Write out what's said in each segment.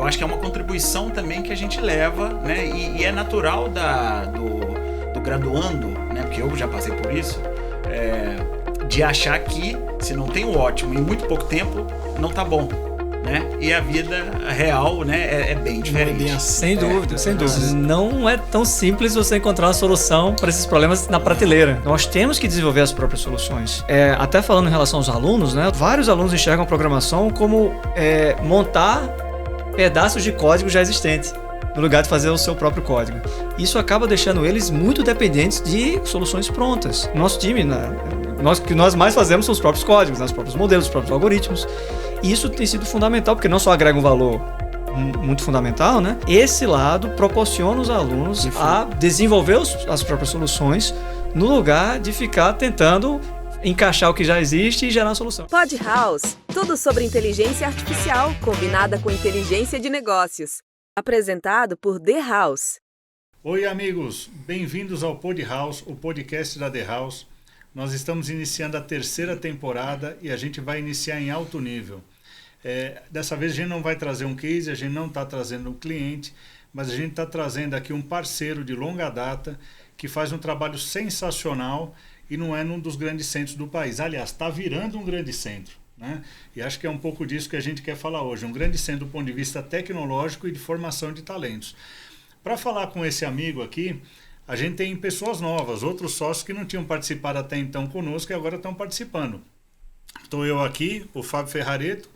acho que é uma contribuição também que a gente leva, né? E é natural do graduando, né? Porque eu já passei por isso, de achar que se não tem o ótimo em muito pouco tempo, não tá bom, né? E a vida real, né, é bem diferente. Sem dúvida, sem dúvida. Não é tão simples você encontrar uma solução para esses problemas na prateleira. Nós temos que desenvolver as próprias soluções. Até falando em relação aos alunos, né? Vários alunos enxergam a programação como montar pedaços de código já existente, no lugar de fazer o seu próprio código. Isso acaba deixando eles muito dependentes de soluções prontas. Nosso time, o que nós mais fazemos são os próprios códigos, os próprios modelos, os próprios algoritmos. E isso tem sido fundamental, porque não só agrega um valor muito fundamental, né? Esse lado proporciona os alunos a desenvolver as próprias soluções, no lugar de ficar tentando encaixar o que já existe e gerar uma solução. Pod House, tudo sobre inteligência artificial combinada com inteligência de negócios. Apresentado por The House. Oi amigos, bem-vindos ao Pod House, o podcast da The House. Nós estamos iniciando a 3ª temporada e a gente vai iniciar em alto nível. Dessa vez a gente não vai trazer um case, a gente não está trazendo um cliente, mas a gente está trazendo aqui um parceiro de longa data que faz um trabalho sensacional e não é num dos grandes centros do país. Aliás, está virando um grande centro, né? E acho que é um pouco disso que a gente quer falar hoje. Um grande centro do ponto de vista tecnológico e de formação de talentos. Para falar com esse amigo aqui, a gente tem pessoas novas, outros sócios que não tinham participado até então conosco e agora estão participando. Estou eu aqui, o Fábio Ferrareto,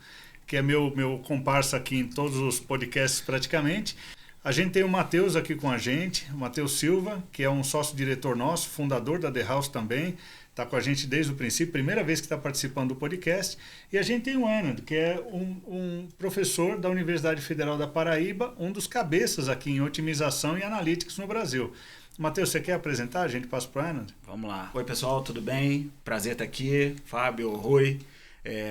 que é meu comparsa aqui em todos os podcasts praticamente. A gente tem o Matheus aqui com a gente, o Matheus Silva, que é um sócio-diretor nosso, fundador da The House também, está com a gente desde o princípio, primeira vez que está participando do podcast. E a gente tem o Anand, que é um professor da Universidade Federal da Paraíba, um dos cabeças aqui em otimização e analytics no Brasil. Matheus, você quer apresentar? A gente passa para o Anand? Vamos lá. Oi pessoal, tudo bem? Prazer estar aqui. Fábio, Rui,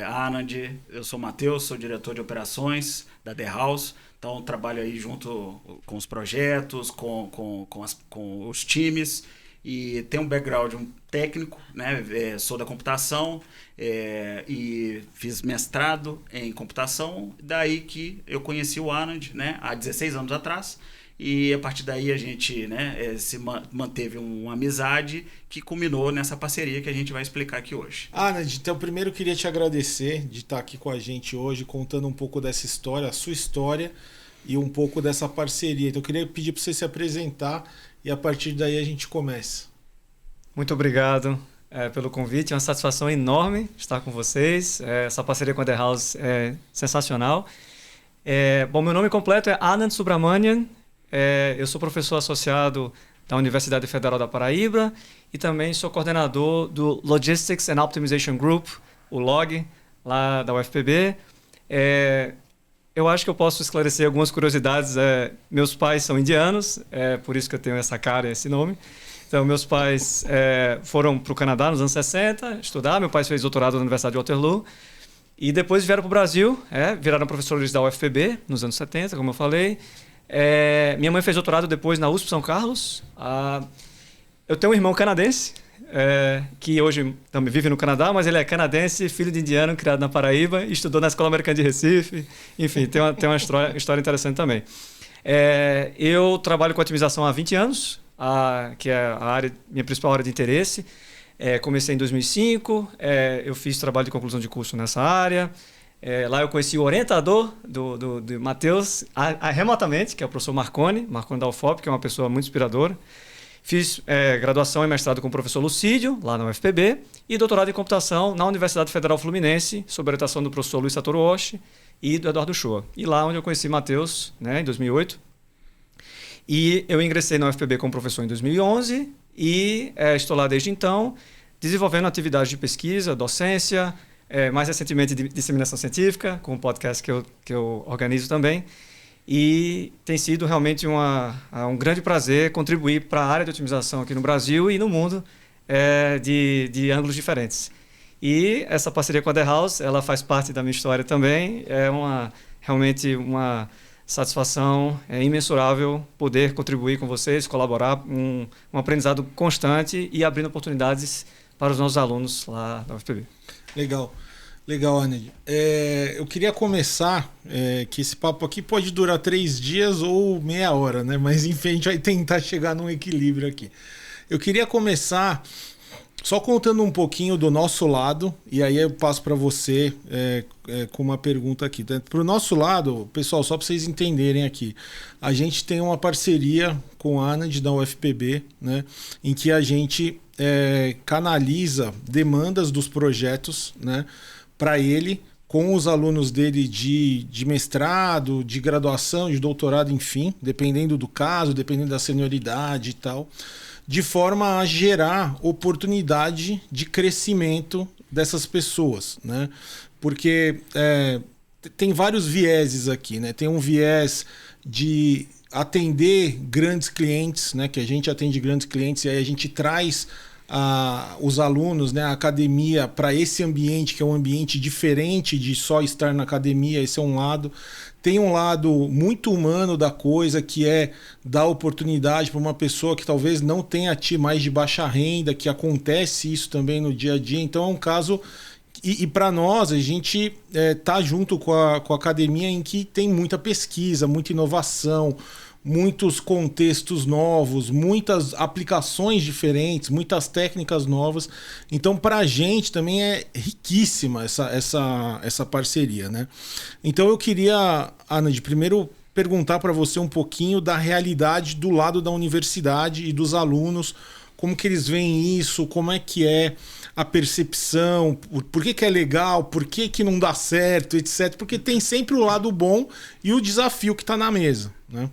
Anand. Eu sou o Matheus, sou diretor de operações da The House. Então trabalho aí junto com os projetos, com os times e tenho um background técnico, né? Sou da computação e fiz mestrado em computação. Daí que eu conheci o Anand, né? Há 16 anos atrás. E a partir daí a gente, né, se manteve uma amizade que culminou nessa parceria que a gente vai explicar aqui hoje. Anand, então primeiro eu queria te agradecer de estar aqui com a gente hoje, contando um pouco dessa história, a sua história e um pouco dessa parceria. Então eu queria pedir para você se apresentar e a partir daí a gente começa. Muito obrigado pelo convite, é uma satisfação enorme estar com vocês. Essa parceria com a The House é sensacional. Bom, meu nome completo é Anand Subramanian. Eu sou professor associado da Universidade Federal da Paraíba e também sou coordenador do Logistics and Optimization Group, o LOG, lá da UFPB. Eu acho que eu posso esclarecer algumas curiosidades. Meus pais são indianos, por isso que eu tenho essa cara e esse nome. Então, meus pais foram para o Canadá nos anos 60 estudar. Meu pai fez doutorado na Universidade de Waterloo. E depois vieram para o Brasil, viraram professores da UFPB nos anos 70, como eu falei. Minha mãe fez doutorado depois na USP São Carlos. Eu tenho um irmão canadense, que hoje também vive no Canadá, mas ele é canadense, filho de indiano, criado na Paraíba, estudou na Escola Americana de Recife. Enfim, tem uma história interessante também. Eu trabalho com otimização há 20 anos, que é minha principal área de interesse. Comecei em 2005, eu fiz trabalho de conclusão de curso nessa área. Lá eu conheci o orientador do Matheus remotamente, que é o professor Marconi da UFOP, que é uma pessoa muito inspiradora. Fiz graduação e mestrado com o professor Lucídio, lá na UFPB, e doutorado em computação na Universidade Federal Fluminense, sob orientação do professor Luiz Satoru Oshi e do Eduardo Shoa. E lá onde eu conheci Matheus, né, em 2008. E eu ingressei na UFPB como professor em 2011 e estou lá desde então, desenvolvendo atividades de pesquisa, docência, mais recentemente de disseminação científica, com um podcast que eu organizo também. E tem sido realmente um grande prazer contribuir para a área de otimização aqui no Brasil e no mundo de ângulos diferentes. E essa parceria com a The House, ela faz parte da minha história também. É realmente uma satisfação imensurável poder contribuir com vocês, colaborar, um aprendizado constante e abrindo oportunidades para os nossos alunos lá da UFPB. Legal. Legal, Anand. Eu queria começar, que esse papo aqui pode durar 3 dias ou meia hora, né? Mas enfim, a gente vai tentar chegar num equilíbrio aqui. Eu queria começar só contando um pouquinho do nosso lado, e aí eu passo para você com uma pergunta aqui. Para o nosso lado, pessoal, só para vocês entenderem aqui, a gente tem uma parceria com a Anand da UFPB, né, em que a gente canaliza demandas dos projetos, né, para ele, com os alunos dele de mestrado, de graduação, de doutorado, enfim, dependendo do caso, dependendo da senioridade e tal, de forma a gerar oportunidade de crescimento dessas pessoas, né? Porque tem vários vieses aqui, né? Tem um viés de atender grandes clientes, né? Que a gente atende grandes clientes e aí a gente traz os alunos, né, a academia, para esse ambiente que é um ambiente diferente de só estar na academia. Esse é um lado. Tem um lado muito humano da coisa, que é dar oportunidade para uma pessoa que talvez não tenha mais de baixa renda, que acontece isso também no dia a dia. Então é um caso. E para nós, a gente tá junto com a academia em que tem muita pesquisa, muita inovação, muitos contextos novos, muitas aplicações diferentes, muitas técnicas novas. Então, para a gente também é riquíssima essa parceria, né? Então, eu queria, Anand, primeiro perguntar para você um pouquinho da realidade do lado da universidade e dos alunos, como que eles veem isso, como é que é a percepção, por que é legal, por que não dá certo, etc. Porque tem sempre o lado bom e o desafio que está na mesa, né?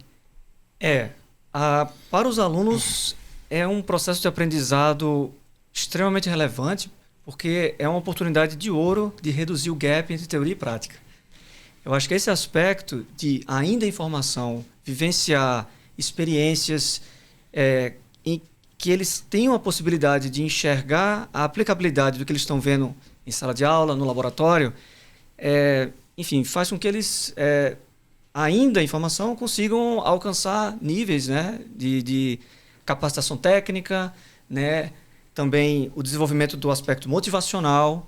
Para os alunos é um processo de aprendizado extremamente relevante, porque é uma oportunidade de ouro de reduzir o gap entre teoria e prática. Eu acho que esse aspecto de ainda informação, vivenciar experiências em que eles tenham a possibilidade de enxergar a aplicabilidade do que eles estão vendo em sala de aula, no laboratório, enfim, faz com que eles ainda informação consigam alcançar níveis, né, de capacitação técnica, né, também o desenvolvimento do aspecto motivacional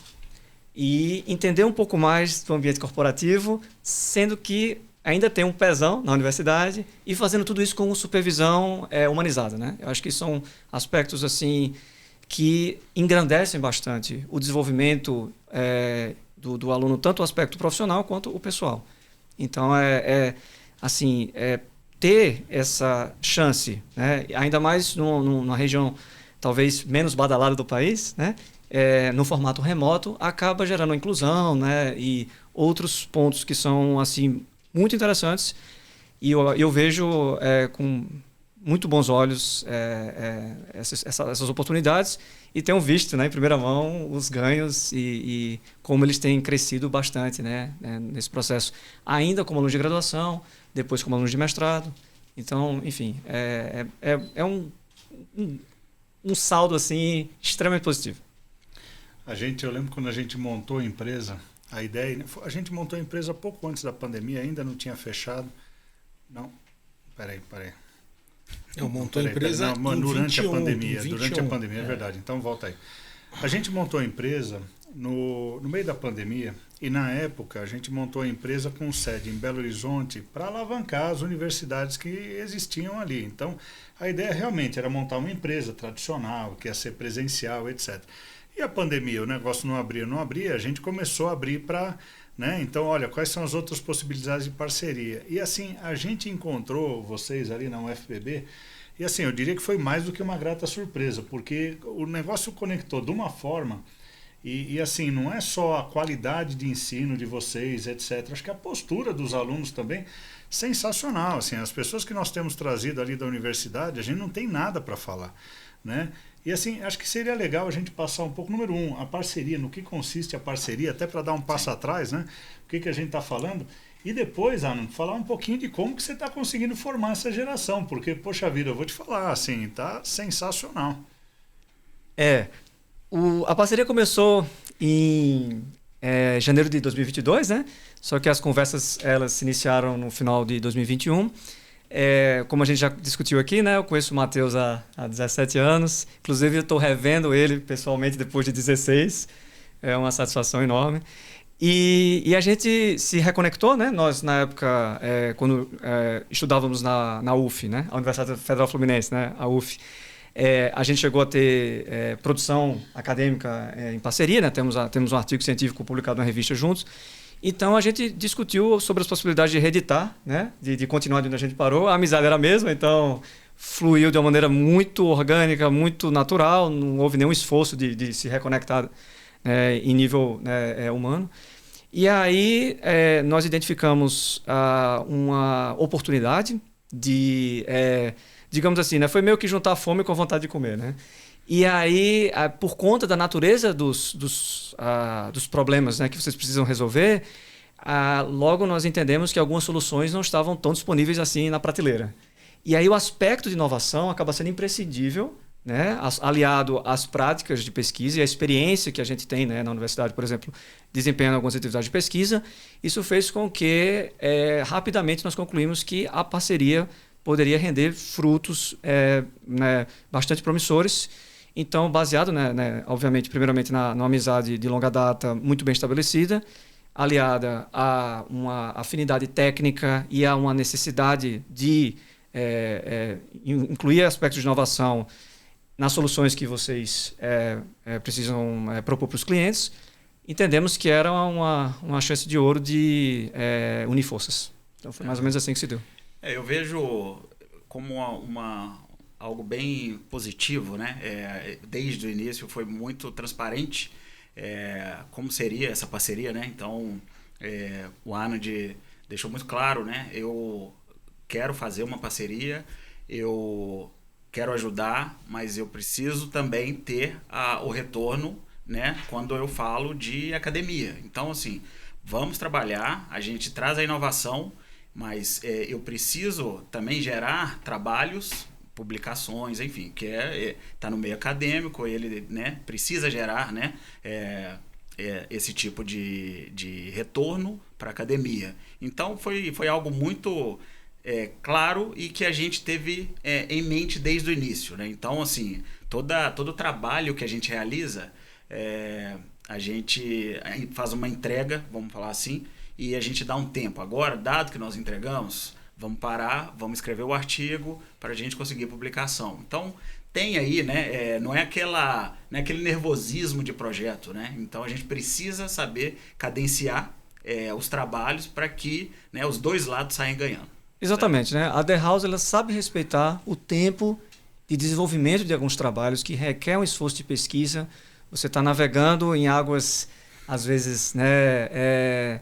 e entender um pouco mais do ambiente corporativo, sendo que ainda tem um pezão na universidade e fazendo tudo isso com supervisão humanizada, né? Eu acho que são aspectos assim que engrandecem bastante o desenvolvimento do aluno, tanto o aspecto profissional quanto o pessoal. Então, ter essa chance, né? Ainda mais numa região talvez menos badalada do país, né? No formato remoto, acaba gerando inclusão, né? E outros pontos que são assim, muito interessantes. E eu vejo com muito bons olhos essas oportunidades e tenho visto, né, em primeira mão os ganhos e como eles têm crescido bastante, né, nesse processo, ainda como alunos de graduação, depois como alunos de mestrado. Então, enfim, é um saldo assim, extremamente positivo. Eu lembro quando a gente montou a empresa, a ideia, a gente montou a empresa pouco antes da pandemia, ainda não tinha fechado. Não, peraí. Eu montou a empresa durante 21, a pandemia. 21, durante a pandemia, é verdade. Então volta aí. A gente montou a empresa no meio da pandemia e na época a gente montou a empresa com sede em Belo Horizonte para alavancar as universidades que existiam ali. Então a ideia realmente era montar uma empresa tradicional, que ia ser presencial, etc. E a pandemia, o negócio não abria, a gente começou a abrir para... Né? Então, olha, quais são as outras possibilidades de parceria? E assim, a gente encontrou vocês ali na UFPB, e assim, eu diria que foi mais do que uma grata surpresa, porque o negócio conectou de uma forma, e assim, não é só a qualidade de ensino de vocês, etc. Acho que a postura dos alunos também, sensacional. Assim, as pessoas que nós temos trazido ali da universidade, a gente não tem nada para falar, né? E assim, acho que seria legal a gente passar um pouco, número 1, a parceria, no que consiste a parceria, até para dar um passo atrás, né? O que a gente está falando. E depois, Ana, falar um pouquinho de como que você está conseguindo formar essa geração, porque, poxa vida, eu vou te falar, assim, tá sensacional. A parceria começou em janeiro de 2022, né? Só que as conversas, elas se iniciaram no final de 2021. Como a gente já discutiu aqui, né? Eu conheço o Matheus há 17 anos. Inclusive, eu estou revendo ele pessoalmente depois de 16. É uma satisfação enorme. E a gente se reconectou, né? Nós, na época, quando estudávamos na UF, né? A Universidade Federal Fluminense, né? A UF. A gente chegou a ter produção acadêmica em parceria, né? Temos um artigo científico publicado na revista juntos. Então, a gente discutiu sobre as possibilidades de reeditar, né? De continuar de onde a gente parou. A amizade era a mesma, então fluiu de uma maneira muito orgânica, muito natural. Não houve nenhum esforço de se reconectar em nível humano. E aí nós identificamos uma oportunidade de, digamos assim, né, foi meio que juntar fome com a vontade de comer, né? E aí, por conta da natureza dos problemas, né, que vocês precisam resolver, logo nós entendemos que algumas soluções não estavam tão disponíveis assim na prateleira. E aí o aspecto de inovação acaba sendo imprescindível, né, aliado às práticas de pesquisa e à experiência que a gente tem, né, na universidade, por exemplo, desempenhando algumas atividades de pesquisa. Isso fez com que rapidamente nós concluímos que a parceria poderia render frutos né, bastante promissores. Então, baseado, né, obviamente, primeiramente numa amizade de longa data muito bem estabelecida, aliada a uma afinidade técnica e a uma necessidade de incluir aspectos de inovação nas soluções que vocês precisam propor para os clientes, entendemos que era uma chance de ouro de unir forças. Então foi mais ou menos assim que se deu. Eu vejo como algo bem positivo, né? Desde o início foi muito transparente como seria essa parceria, né? Então o Anand deixou muito claro, né? Eu quero fazer uma parceria, eu quero ajudar, mas eu preciso também ter o retorno, né, quando eu falo de academia. Então, assim, vamos trabalhar, a gente traz a inovação, mas eu preciso também gerar trabalhos, publicações, enfim, que tá no meio acadêmico, ele, né, precisa gerar, né, esse tipo de retorno para a academia. Então, foi algo muito claro e que a gente teve em mente desde o início, né? Então, assim, todo o trabalho que a gente realiza, a gente faz uma entrega, vamos falar assim, e a gente dá um tempo. Agora, dado que nós entregamos, vamos parar, vamos escrever o artigo para a gente conseguir publicação. Então, tem aí, né? Não é aquele nervosismo de projeto, né? Então, a gente precisa saber cadenciar os trabalhos para que, né, os dois lados saiam ganhando. Exatamente, né? A The House ela sabe respeitar o tempo de desenvolvimento de alguns trabalhos que requer um esforço de pesquisa. Você está navegando em águas, às vezes, né,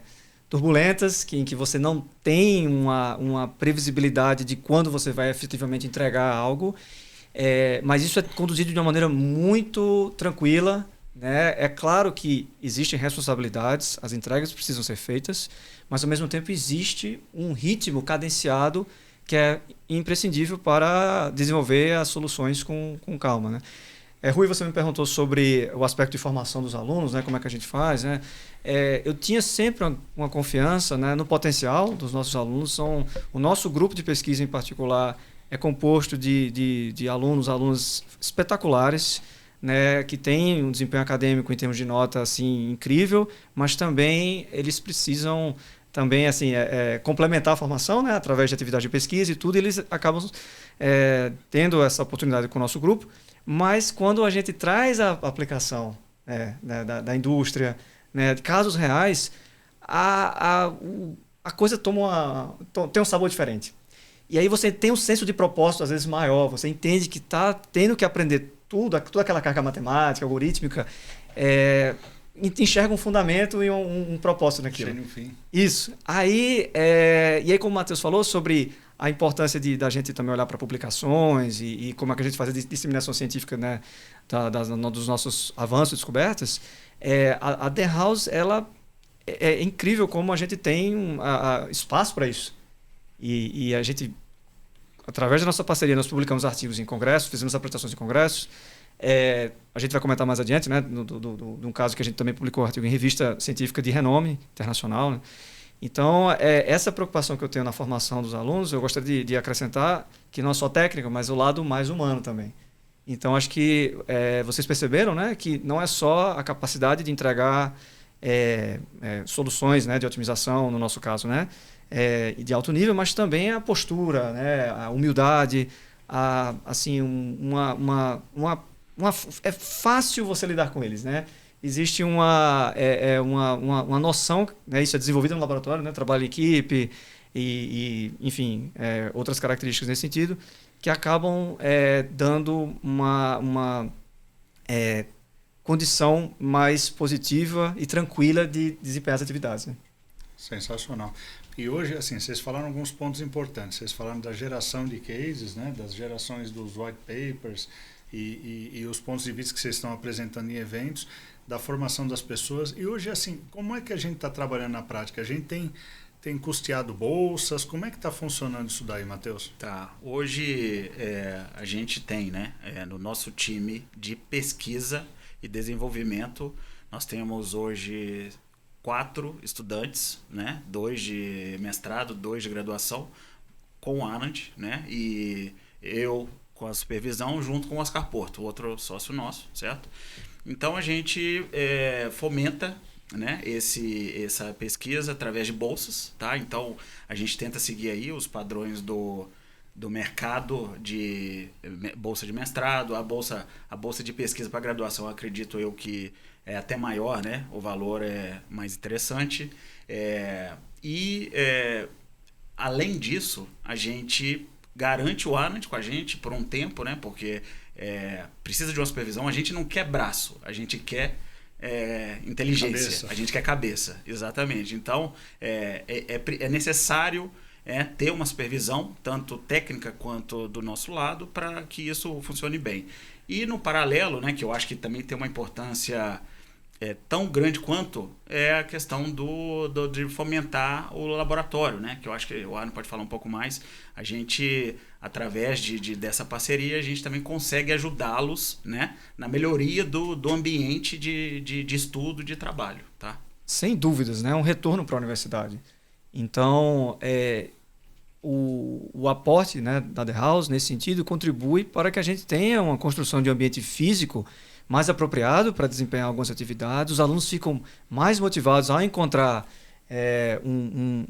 turbulentas, em que você não tem uma previsibilidade de quando você vai efetivamente entregar algo, mas isso é conduzido de uma maneira muito tranquila, né? É claro que existem responsabilidades, as entregas precisam ser feitas, mas ao mesmo tempo existe um ritmo cadenciado que é imprescindível para desenvolver as soluções com calma, né? Rui, você me perguntou sobre o aspecto de formação dos alunos, né? Como é que a gente faz, né? Eu tinha sempre uma confiança, né, no potencial dos nossos alunos. O nosso grupo de pesquisa em particular é composto de alunos espetaculares, né, que têm um desempenho acadêmico em termos de nota assim, incrível, mas também eles precisam também assim, complementar a formação, né, através de atividade de pesquisa e tudo, eles acabam tendo essa oportunidade com o nosso grupo, mas quando a gente traz a aplicação da indústria, né, de casos reais, a coisa tem um sabor diferente. E aí você tem um senso de propósito, às vezes, maior, você entende que está tendo que aprender toda aquela carga matemática, algorítmica, enxerga um fundamento e um propósito naquilo. No fim. Isso. E aí, como o Matheus falou, sobre a importância da gente também olhar para publicações e como é que a gente faz a disseminação científica, né, dos nossos avanços e descobertas, a The House ela é incrível como a gente tem espaço para isso. E a gente, através da nossa parceria, nós publicamos artigos em congressos, fizemos apresentações em congressos. A gente vai comentar mais adiante, né, de um caso que a gente também publicou um artigo em revista científica de renome internacional, né? Então, essa preocupação que eu tenho na formação dos alunos, eu gostaria de acrescentar que não é só técnica, mas o lado mais humano também. Então, acho que vocês perceberam, né, que não é só a capacidade de entregar soluções, né, de otimização, no nosso caso, né, de alto nível, mas também a postura, né, a humildade, assim, é fácil você lidar com eles, né? Existe uma noção, né, isso é desenvolvido no laboratório, né, trabalho em equipe enfim, outras características nesse sentido, que acabam dando uma condição mais positiva e tranquila de desempenhar as atividades. Né? Sensacional. E hoje, assim, vocês falaram alguns pontos importantes. Vocês falaram da geração de cases, né, das gerações dos white papers e os pontos de vista que vocês estão apresentando em eventos, da formação das pessoas. E hoje, assim, como é que a gente está trabalhando na prática? A gente tem custeado bolsas? Como é que está funcionando isso daí, Matheus? Tá. Hoje a gente tem, né, no nosso time de pesquisa e desenvolvimento, nós temos hoje 4 estudantes, né, 2 de mestrado, 2 de graduação, com o Anand, né, e eu com a supervisão junto com o Oscar Porto, outro sócio nosso, certo? Então a gente fomenta, né, essa pesquisa através de bolsas, tá? Então a gente tenta seguir aí os padrões do mercado de bolsa de mestrado, a bolsa de pesquisa para graduação, acredito eu que é até maior, né? O valor é mais interessante. Além disso, a gente garante o Anand com a gente por um tempo, né? Porque precisa de uma supervisão. A gente não quer braço, a gente quer inteligência, cabeça. A gente quer cabeça, exatamente. Então, é necessário ter uma supervisão, tanto técnica quanto do nosso lado, para que isso funcione bem. E no paralelo, né, que eu acho que também tem uma importância tão grande quanto a questão de fomentar o laboratório, né, que eu acho que o Arno pode falar um pouco mais. A gente, através dessa parceria, a gente também consegue ajudá-los, né, na melhoria do ambiente de estudo, de trabalho. Tá? Sem dúvidas, né, um retorno para a universidade. Então, o aporte, né, da The House, nesse sentido, contribui para que a gente tenha uma construção de um ambiente físico mais apropriado para desempenhar algumas atividades. Os alunos ficam mais motivados a encontrar um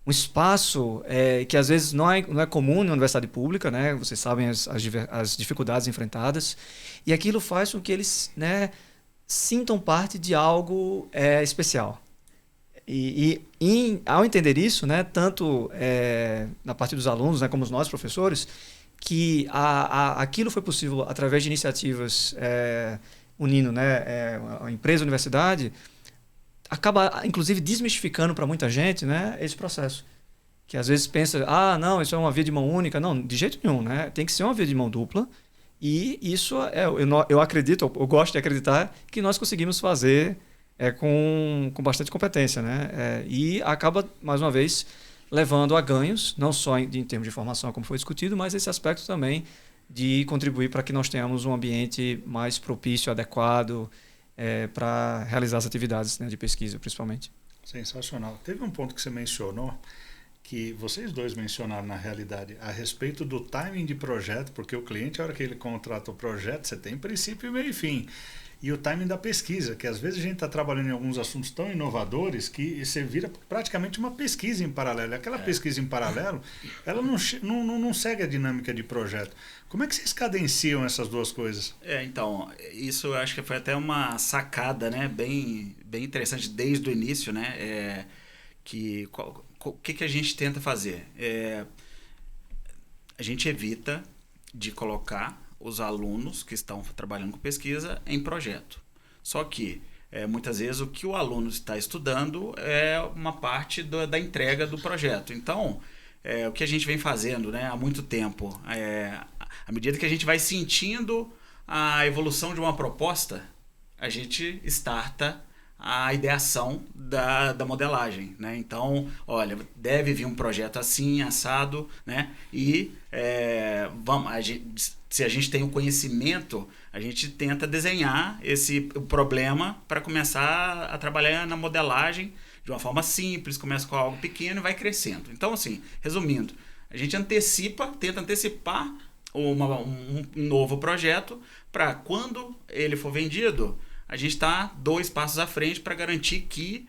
espaço que às vezes não é comum na universidade pública, né? Vocês sabem as dificuldades enfrentadas. E aquilo faz com que eles, né, sintam parte de algo especial. Ao entender isso, né, tanto na parte dos alunos, né, como nós, professores, que aquilo foi possível através de iniciativas unindo, né, a empresa, a universidade, acaba, inclusive, desmistificando para muita gente, né, esse processo. Que às vezes pensa, não, isso é uma via de mão única. Não, de jeito nenhum, né? Tem que ser uma via de mão dupla. E isso, eu acredito, eu gosto de acreditar que nós conseguimos fazer com bastante competência, né? E acaba, mais uma vez, levando a ganhos, não só em termos de formação, como foi discutido, mas esse aspecto também de contribuir para que nós tenhamos um ambiente mais propício, adequado para realizar as atividades, né, de pesquisa, principalmente. Sensacional. Teve um ponto que você mencionou, que vocês dois mencionaram na realidade, a respeito do timing de projeto, porque o cliente, a hora que ele contrata o projeto, você tem princípio, meio e fim. E o timing da pesquisa, que às vezes a gente está trabalhando em alguns assuntos tão inovadores que você vira praticamente uma pesquisa em paralelo. Aquela pesquisa em paralelo, ela não segue a dinâmica de projeto. Como é que vocês cadenciam essas duas coisas? Então, isso eu acho que foi até uma sacada, né, bem interessante desde o início, né, o que a gente tenta fazer? A gente evita de colocar os alunos que estão trabalhando com pesquisa em projeto. Só que, muitas vezes, o que o aluno está estudando é uma parte da entrega do projeto. Então, o que a gente vem fazendo, né, há muito tempo, à medida que a gente vai sentindo a evolução de uma proposta, a gente starta a ideação da modelagem, né? Então, olha, deve vir um projeto assim, assado, né? E se a gente tem o conhecimento, a gente tenta desenhar o problema para começar a trabalhar na modelagem de uma forma simples, começa com algo pequeno e vai crescendo. Então, assim, resumindo, a gente tenta antecipar um novo projeto para quando ele for vendido, a gente está 2 passos à frente para garantir que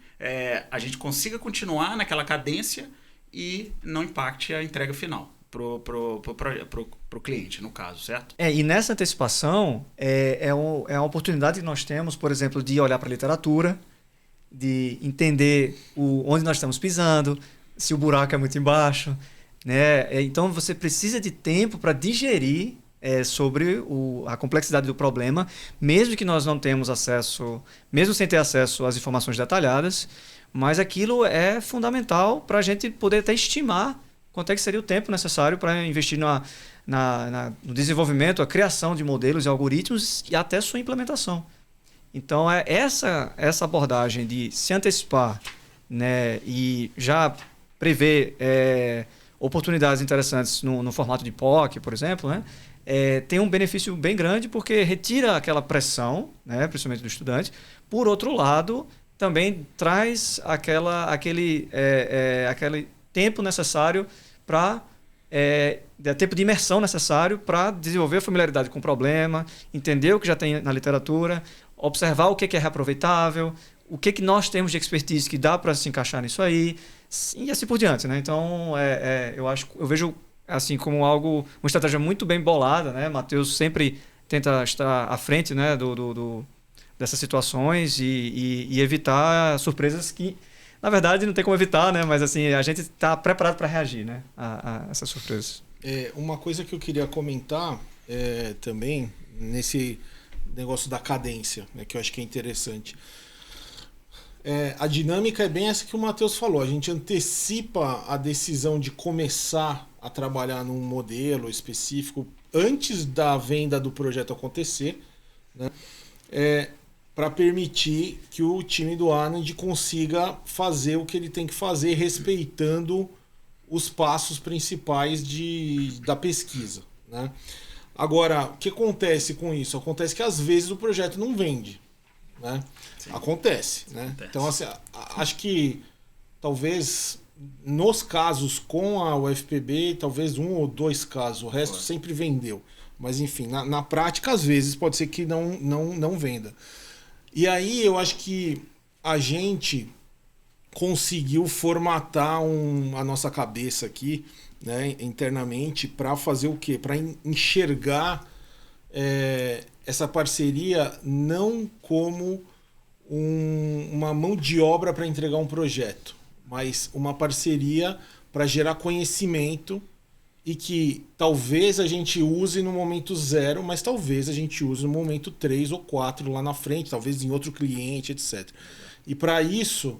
a gente consiga continuar naquela cadência e não impacte a entrega final pro cliente, no caso, certo? E nessa antecipação é uma oportunidade que nós temos, por exemplo, de olhar para a literatura, de entender onde nós estamos pisando, se o buraco é muito embaixo, né? Então você precisa de tempo para digerir sobre a complexidade do problema, mesmo que nós não temos acesso, mesmo sem ter acesso às informações detalhadas, mas aquilo é fundamental para a gente poder até estimar quanto é que seria o tempo necessário para investir no desenvolvimento, a criação de modelos e algoritmos e até sua implementação. Então, essa abordagem de se antecipar, né, e já prever oportunidades interessantes no formato de POC, por exemplo, né, tem um benefício bem grande porque retira aquela pressão, né, principalmente do estudante. Por outro lado, também traz aquele tempo necessário tempo de imersão necessário para desenvolver a familiaridade com o problema, entender o que já tem na literatura, observar o que é reaproveitável, o que nós temos de expertise que dá para se encaixar nisso aí, e assim por diante, né? Então, eu vejo assim como uma estratégia muito bem bolada, né? Matheus sempre tenta estar à frente, né, dessas situações e evitar surpresas que, na verdade, não tem como evitar, né? Mas assim, a gente está preparado para reagir, né, a essas surpresas. Uma coisa que eu queria comentar também, nesse negócio da cadência, né, que eu acho que é interessante. A dinâmica é bem essa que o Matheus falou. A gente antecipa a decisão de começar a trabalhar num modelo específico antes da venda do projeto acontecer, né? Para permitir que o time do Anand consiga fazer o que ele tem que fazer, respeitando os passos principais da pesquisa, né? Agora, o que acontece com isso? Acontece que às vezes o projeto não vende, né? Acontece, né? Então, assim, acho que talvez nos casos com a UFPB, talvez 1 ou 2 casos, o resto sempre vendeu. Mas enfim, na prática, às vezes pode ser que não venda. E aí eu acho que a gente conseguiu formatar a nossa cabeça aqui, né, internamente, para fazer o quê? Para enxergar essa parceria não como uma mão de obra para entregar um projeto, mas uma parceria para gerar conhecimento e que talvez a gente use no momento 0, mas talvez a gente use no momento 3 ou 4 lá na frente, talvez em outro cliente, etc. E para isso,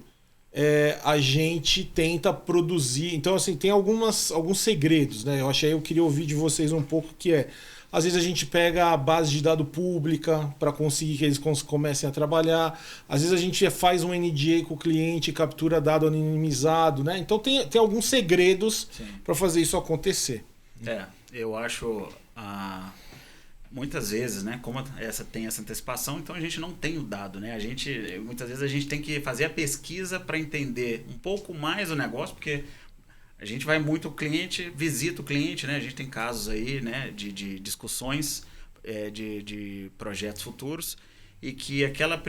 a gente tenta produzir... Então, assim, tem alguns segredos, né? Eu queria ouvir de vocês um pouco, que às vezes a gente pega a base de dados pública para conseguir que eles comecem a trabalhar. Às vezes a gente faz um NDA com o cliente, captura dado anonimizado, né? Então tem alguns segredos para fazer isso acontecer. Eu acho muitas vezes, né, como tem essa antecipação, então a gente não tem o dado, né? Muitas vezes a gente tem que fazer a pesquisa para entender um pouco mais o negócio, porque a gente vai muito visita o cliente, né? A gente tem casos aí, né, de discussões de projetos futuros, e que aquela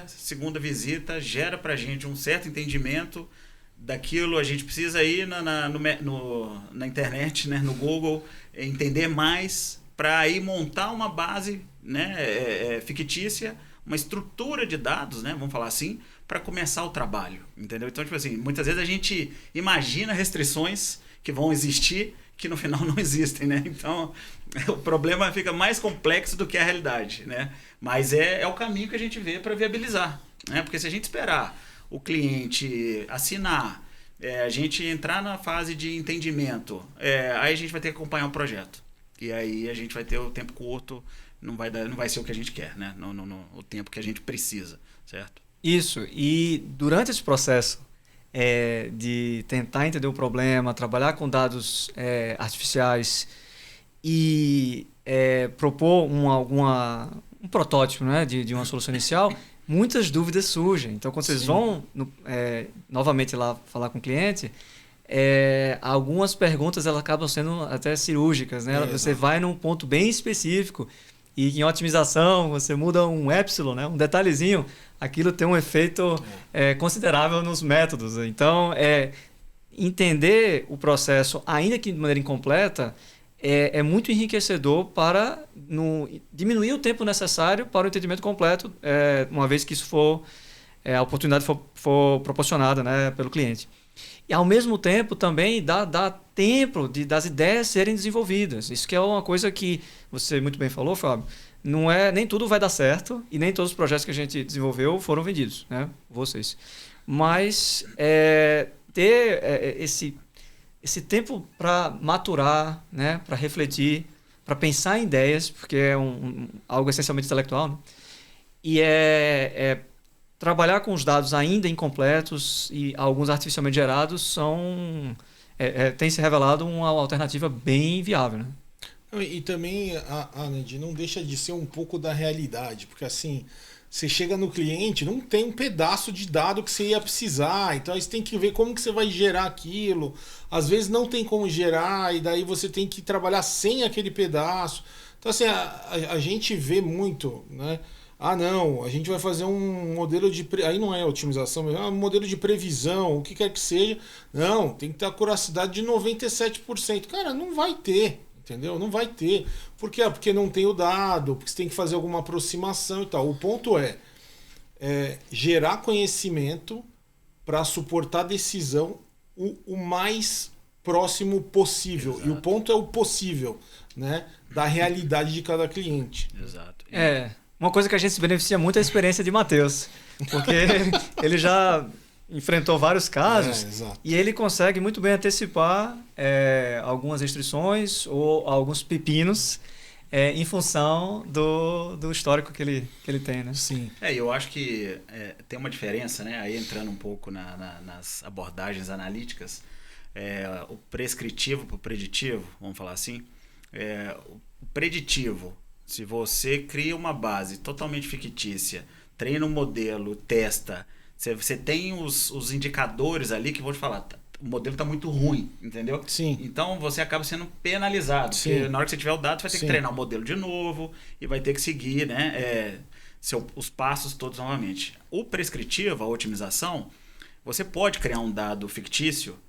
segunda visita gera para a gente um certo entendimento daquilo. A gente precisa ir na internet, né, no Google, entender mais para aí montar uma base, né, fictícia, uma estrutura de dados, né, vamos falar assim, para começar o trabalho, entendeu? Então, tipo assim, muitas vezes a gente imagina restrições que vão existir, que no final não existem, né? Então, o problema fica mais complexo do que a realidade, né? Mas é o caminho que a gente vê para viabilizar, né? Porque se a gente esperar o cliente assinar, a gente entrar na fase de entendimento, aí a gente vai ter que acompanhar o projeto. E aí a gente vai ter o tempo curto, não vai ser o que a gente quer, né? O tempo que a gente precisa, certo? Isso, e durante esse processo de tentar entender o problema, trabalhar com dados artificiais e propor um protótipo, né, de uma solução inicial, muitas dúvidas surgem. Então, quando vocês vão novamente lá falar com o cliente, algumas perguntas elas acabam sendo até cirúrgicas, né? Você vai num ponto bem específico e em otimização você muda um epsilon, né? Um detalhezinho, aquilo tem um efeito considerável nos métodos. Então, entender o processo, ainda que de maneira incompleta, é muito enriquecedor para diminuir o tempo necessário para o entendimento completo, uma vez que isso a oportunidade for proporcionada, né, pelo cliente. E, ao mesmo tempo, também dá tempo das ideias serem desenvolvidas. Isso que é uma coisa que você muito bem falou, Fábio. Nem tudo vai dar certo e nem todos os projetos que a gente desenvolveu foram vendidos, né? Vocês. Mas ter esse tempo para maturar, né? Para refletir, para pensar em ideias, porque é algo essencialmente intelectual, né? E trabalhar com os dados ainda incompletos e alguns artificialmente gerados tem se revelado uma alternativa bem viável, né? E também, Anand, não deixa de ser um pouco da realidade, porque assim, você chega no cliente, não tem um pedaço de dado que você ia precisar, então aí você tem que ver como que você vai gerar aquilo, às vezes não tem como gerar, e daí você tem que trabalhar sem aquele pedaço. Então assim, a gente vê muito, né? Não, a gente vai fazer um modelo de... Aí não é otimização, mas é um modelo de previsão, o que quer que seja. Não, tem que ter a curacidade de 97%. Cara, não vai ter, entendeu? Não vai ter. Por quê? Porque não tem o dado, porque você tem que fazer alguma aproximação e tal. O ponto é gerar conhecimento para suportar a decisão o mais próximo possível. Exato. E o ponto é o possível, né? Da realidade de cada cliente. Exato. Uma coisa que a gente se beneficia muito é a experiência de Matheus, porque ele já enfrentou vários casos e ele consegue muito bem antecipar algumas restrições ou alguns pepinos em função do histórico que ele tem, né? Sim. Eu acho que tem uma diferença, né? Aí entrando um pouco nas abordagens analíticas, o prescritivo para o preditivo, vamos falar assim, o preditivo. Se você cria uma base totalmente fictícia, treina um modelo, testa, você tem os indicadores ali que vou te falar, o modelo está muito ruim, entendeu? Sim. Então você acaba sendo penalizado, porque na hora que você tiver o dado, você vai ter que treinar o modelo de novo e vai ter que seguir, né, os passos todos novamente. O prescritivo, a otimização, você pode criar um dado fictício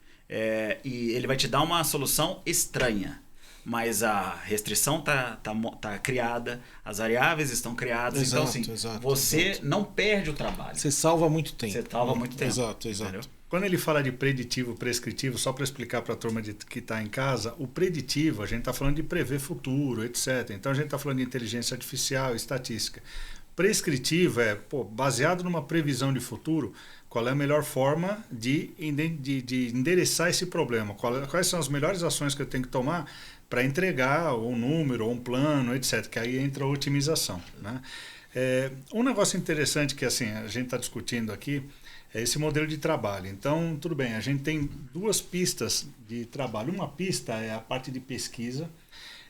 e ele vai te dar uma solução estranha. Mas a restrição tá criada, as variáveis estão criadas, então assim, você não perde o trabalho. Você salva muito tempo. Você salva muito tempo. Exato. Entendeu? Quando ele fala de preditivo, prescritivo, só para explicar para a turma que está em casa, o preditivo, a gente está falando de prever futuro, etc. Então a gente está falando de inteligência artificial, estatística. Prescritivo baseado numa previsão de futuro, qual é a melhor forma de endereçar esse problema, quais são as melhores ações que eu tenho que tomar para entregar um número, ou um plano, etc., que aí entra a otimização, né? Um negócio interessante que assim, a gente está discutindo aqui é esse modelo de trabalho. Então, tudo bem, a gente tem duas pistas de trabalho. Uma pista é a parte de pesquisa,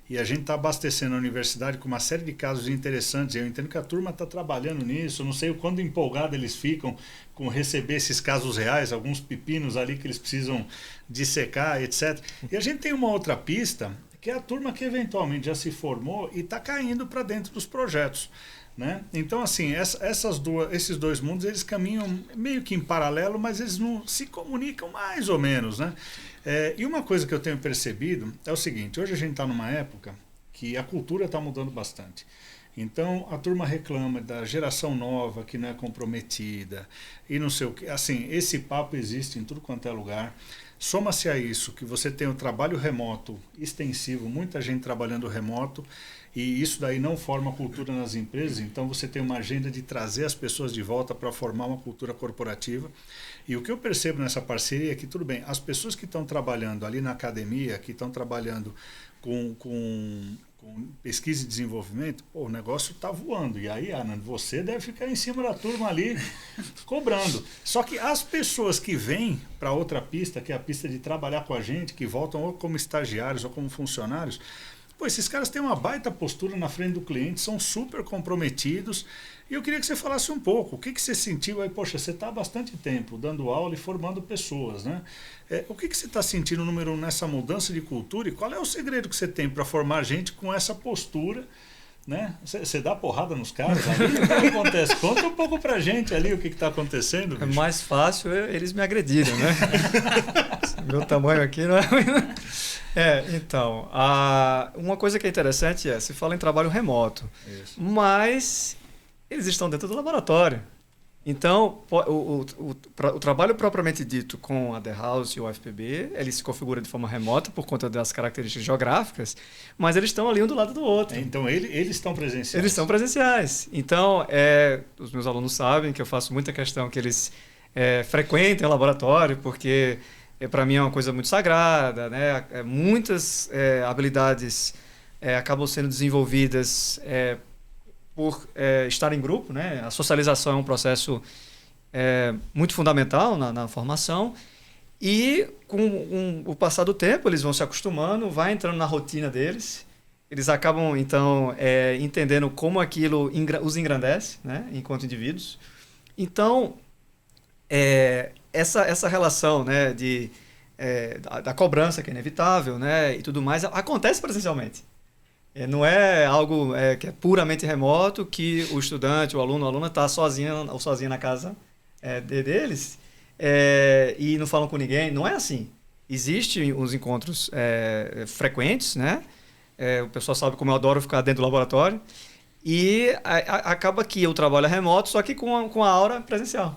e a gente está abastecendo a universidade com uma série de casos interessantes. Eu entendo que a turma está trabalhando nisso, não sei o quanto empolgado eles ficam com receber esses casos reais, alguns pepinos ali que eles precisam dissecar, etc. E a gente tem uma outra pista, que é a turma que eventualmente já se formou e está caindo para dentro dos projetos, né? Então, assim, esses dois mundos, eles caminham meio que em paralelo, mas eles não se comunicam mais ou menos, né? E uma coisa que eu tenho percebido é o seguinte: hoje a gente está numa época que a cultura está mudando bastante. Então, a turma reclama da geração nova que não é comprometida e não sei o que. Assim, esse papo existe em tudo quanto é lugar. Soma-se a isso que você tem o trabalho remoto extensivo, muita gente trabalhando remoto, e isso daí não forma cultura nas empresas. Então você tem uma agenda de trazer as pessoas de volta para formar uma cultura corporativa. E o que eu percebo nessa parceria é que, tudo bem, as pessoas que estão trabalhando ali na academia, que estão trabalhando com pesquisa e desenvolvimento, o negócio está voando. E aí, Anand, você deve ficar em cima da turma ali cobrando. Só que as pessoas que vêm para outra pista, que é a pista de trabalhar com a gente, que voltam ou como estagiários ou como funcionários, Pô, esses caras têm uma baita postura na frente do cliente, são super comprometidos. E eu queria que você falasse um pouco, o que você sentiu aí? Poxa, você está há bastante tempo dando aula e formando pessoas, né? O que você está sentindo, número um, nessa mudança de cultura e qual é o segredo que você tem para formar gente com essa postura, né? Você dá porrada nos caras ali? O que acontece? Conta um pouco pra gente ali o que está acontecendo. É bicho. mais fácil eles me agredirem, né? Meu tamanho aqui não é... Então, uma coisa que é interessante se fala em trabalho remoto, Isso. mas eles estão dentro do laboratório. Então, o trabalho propriamente dito com a The House e o UFPB, ele se configura de forma remota por conta das características geográficas, mas eles estão ali um do lado do outro. Então, eles estão presenciais. Eles estão presenciais. Então, os meus alunos sabem que eu faço muita questão que eles frequentem o laboratório, porque para mim é uma coisa muito sagrada, né? Muitas habilidades acabam sendo desenvolvidas por estar em grupo, né? A socialização é um processo muito fundamental na formação e com o passar do tempo eles vão se acostumando, vai entrando na rotina deles, eles acabam então entendendo como aquilo os engrandece, né? Enquanto indivíduos. Então essa relação, né, da cobrança que é inevitável, né, e tudo mais acontece presencialmente. Não é algo que é puramente remoto, que o estudante, o aluno, a aluna está sozinha ou sozinha na casa deles e não falam com ninguém. Não é assim. Existem os encontros frequentes, né? O pessoal sabe como eu adoro ficar dentro do laboratório. E acaba que o trabalho é remoto, só que com a aura presencial.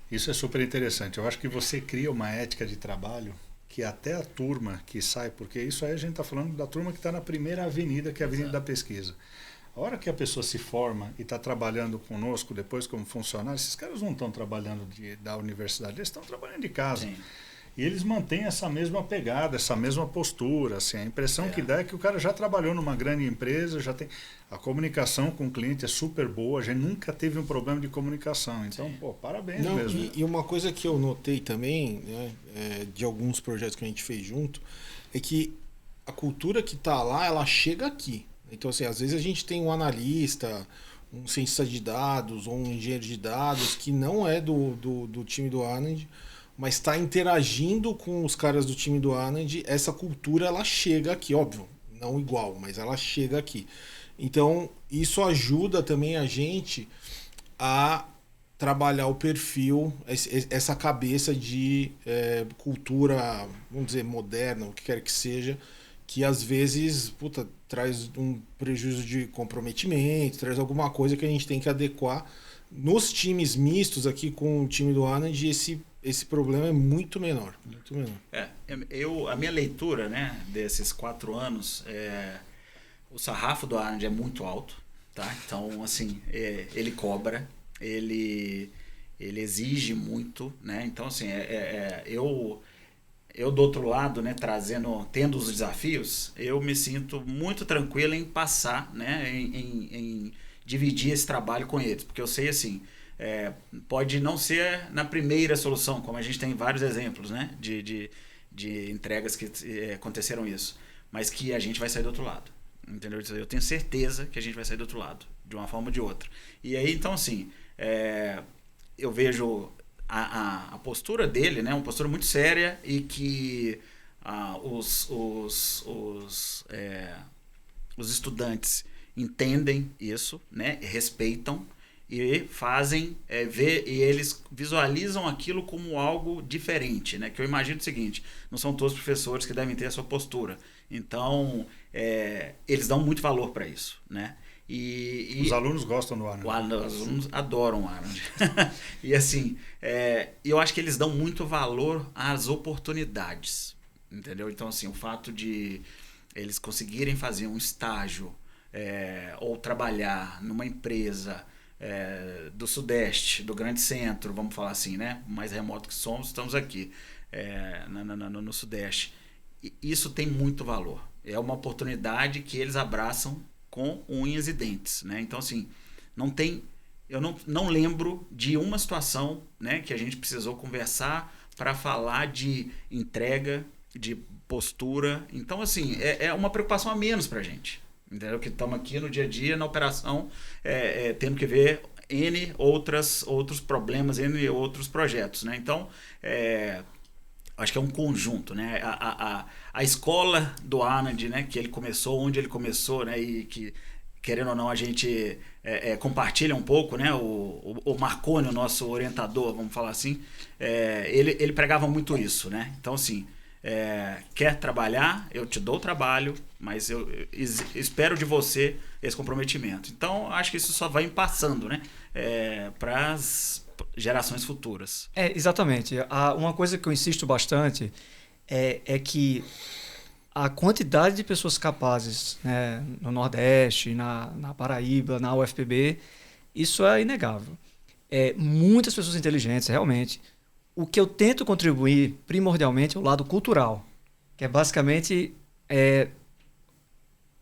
Isso é super interessante. Eu acho que você cria uma ética de trabalho que até a turma que sai, porque isso aí a gente está falando da turma que está na primeira avenida, que é a Avenida da Pesquisa. A hora que a pessoa se forma e está trabalhando conosco depois como funcionário, esses caras não estão trabalhando da universidade, eles estão trabalhando de casa. Sim. E eles mantêm essa mesma pegada, essa mesma postura. Assim, a impressão que dá é que o cara já trabalhou numa grande empresa, já tem... A comunicação com o cliente é super boa, a gente nunca teve um problema de comunicação. Então, pô, parabéns mesmo. E uma coisa que eu notei também, né, de alguns projetos que a gente fez junto, é que a cultura que está lá, ela chega aqui. Então, assim, às vezes a gente tem um analista, um cientista de dados, ou um engenheiro de dados, que não é do time do Anand, mas está interagindo com os caras do time do Anand. Essa cultura, ela chega aqui, óbvio, não igual, mas ela chega aqui. Então, isso ajuda também a gente a trabalhar o perfil, essa cabeça de cultura, vamos dizer, moderna, o que quer que seja, que às vezes traz um prejuízo de comprometimento, traz alguma coisa que a gente tem que adequar. Nos times mistos aqui com o time do Anand, esse problema é muito menor. Muito menor. A minha leitura, né, desses 4 anos, o sarrafo do Anand é muito alto, tá? Então, assim, ele cobra, ele exige muito, né? Então, assim, eu do outro lado, né, tendo os desafios, eu me sinto muito tranquilo em passar, né, em dividir esse trabalho com eles, porque eu sei, assim, pode não ser na primeira solução, como a gente tem vários exemplos, né, de entregas que aconteceram isso, mas que a gente vai sair do outro lado, entendeu? Eu tenho certeza que a gente vai sair do outro lado, de uma forma ou de outra. E aí, então, assim, eu vejo a postura dele, né, uma postura muito séria e que os estudantes entendem isso, né, respeitam e fazem e eles visualizam aquilo como algo diferente, né? Que eu imagino o seguinte: não são todos os professores que devem ter a sua postura, então eles dão muito valor para isso, né? E os alunos gostam do Anand. Os alunos adoram o Anand. E assim, eu acho que eles dão muito valor às oportunidades, entendeu? Então, assim, o fato de eles conseguirem fazer um estágio ou trabalhar numa empresa do Sudeste, do Grande Centro, vamos falar assim, né? Mais remoto que somos, estamos aqui no Sudeste. E isso tem muito valor. É uma oportunidade que eles abraçam com unhas e dentes, né? Então, assim, eu não lembro de uma situação, né, que a gente precisou conversar para falar de entrega de postura. Então, assim, é uma preocupação a menos pra gente. Entendeu? Que estamos aqui no dia a dia, na operação, tendo que ver outros problemas, N outros projetos, né? Então, acho que é um conjunto, né? A escola do Anand, né? Que ele começou, onde ele começou, né? E que, querendo ou não, a gente compartilha um pouco, né? O Marconi, o nosso orientador, vamos falar assim, ele pregava muito isso, né? Então, assim, quer trabalhar, eu te dou o trabalho, mas eu espero de você esse comprometimento. Então, acho que isso só vai passando, né? Para as gerações futuras. Exatamente. Uma coisa que eu insisto bastante é que a quantidade de pessoas capazes, né, no Nordeste, na Paraíba, na UFPB, isso é inegável. Muitas pessoas inteligentes, realmente. O que eu tento contribuir, primordialmente, é o lado cultural, que é basicamente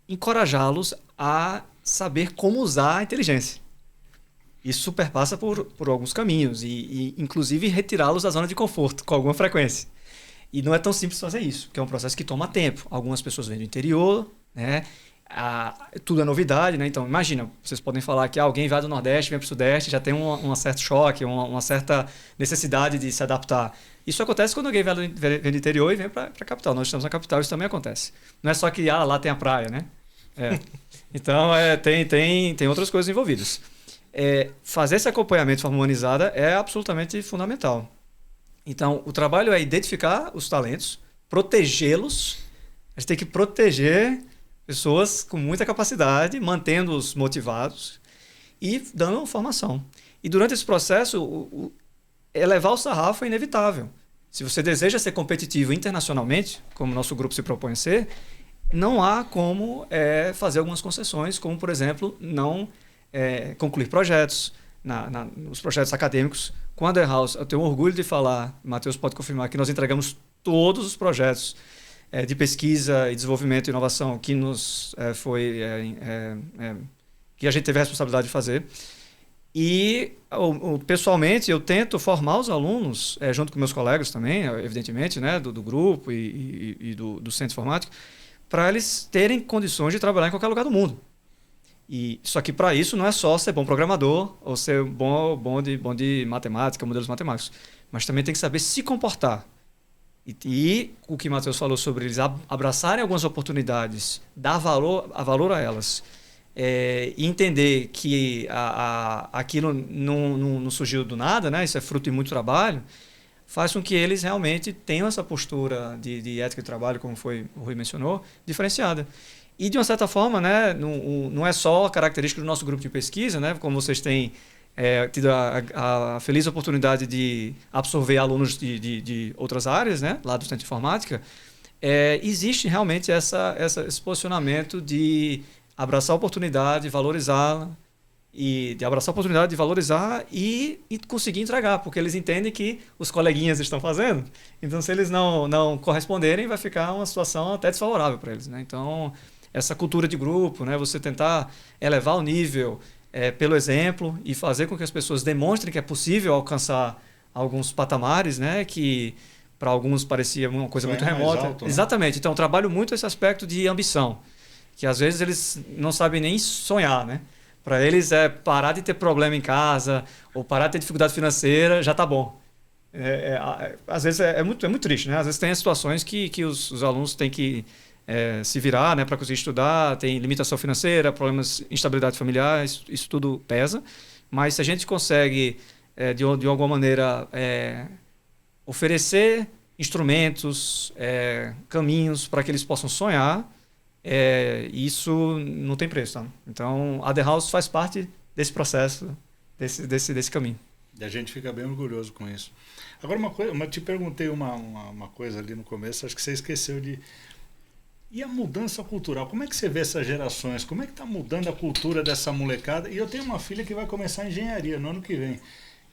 encorajá-los a saber como usar a inteligência. Isso superpassa por alguns caminhos e inclusive, retirá-los da zona de conforto com alguma frequência. E não é tão simples fazer isso, porque é um processo que toma tempo. Algumas pessoas vêm do interior, né? Tudo é novidade, né? Então, imagina, vocês podem falar que alguém vai do Nordeste, vem para o Sudeste, já tem um certo choque, uma certa necessidade de se adaptar. Isso acontece quando alguém vem do interior e vem para a capital. Nós estamos na capital, isso também acontece. Não é só que lá tem a praia, né? Então, tem outras coisas envolvidas. Fazer esse acompanhamento de forma humanizada é absolutamente fundamental. Então, o trabalho é identificar os talentos, protegê-los. A gente tem que proteger pessoas com muita capacidade, mantendo-os motivados e dando formação. E durante esse processo, elevar o sarrafo é inevitável. Se você deseja ser competitivo internacionalmente, como o nosso grupo se propõe a ser, não há como fazer algumas concessões, como, por exemplo, não concluir projetos, nos projetos acadêmicos. Com a The House, eu tenho orgulho de falar, Matheus pode confirmar, que nós entregamos todos os projetos de pesquisa e desenvolvimento e inovação que que a gente teve a responsabilidade de fazer. E, pessoalmente, eu tento formar os alunos, junto com meus colegas também, evidentemente, né, do grupo e do centro informático, para eles terem condições de trabalhar em qualquer lugar do mundo. Só que para isso não é só ser bom programador ou ser bom de matemática, modelos matemáticos, mas também tem que saber se comportar. E o que o Matheus falou sobre eles abraçarem algumas oportunidades, dar valor a elas, e entender que aquilo não surgiu do nada, né? Isso é fruto de muito trabalho, faz com que eles realmente tenham essa postura de ética de trabalho, como o Rui mencionou, diferenciada. E, de uma certa forma, né, não é só a característica do nosso grupo de pesquisa, né, como vocês têm tido a feliz oportunidade de absorver alunos de outras áreas, né, lá do Centro de Informática, existe realmente esse posicionamento de abraçar a oportunidade, valorizá-la, e de abraçar a oportunidade de valorizar e conseguir entregar, porque eles entendem que os coleguinhas estão fazendo. Então, se eles não corresponderem, vai ficar uma situação até desfavorável para eles, né? Então, essa cultura de grupo, né? Você tentar elevar o nível pelo exemplo e fazer com que as pessoas demonstrem que é possível alcançar alguns patamares, né? Que para alguns parecia uma coisa muito remota. Alto, né? Exatamente. Então, eu trabalho muito esse aspecto de ambição, que às vezes eles não sabem nem sonhar, né? Para eles parar de ter problema em casa ou parar de ter dificuldade financeira, já está bom. Às vezes é muito triste, né? Às vezes tem situações que os alunos têm que se virar, né, para conseguir estudar, tem limitação financeira, problemas, instabilidade familiar, isso tudo pesa. Mas se a gente consegue, de alguma maneira, oferecer instrumentos, caminhos para que eles possam sonhar, isso não tem preço. Tá? Então, a The House faz parte desse processo, desse caminho. E a gente fica bem orgulhoso com isso. Agora, eu te perguntei uma coisa ali no começo, acho que você esqueceu de... E a mudança cultural? Como é que você vê essas gerações? Como é que está mudando a cultura dessa molecada? E eu tenho uma filha que vai começar engenharia no ano que vem. O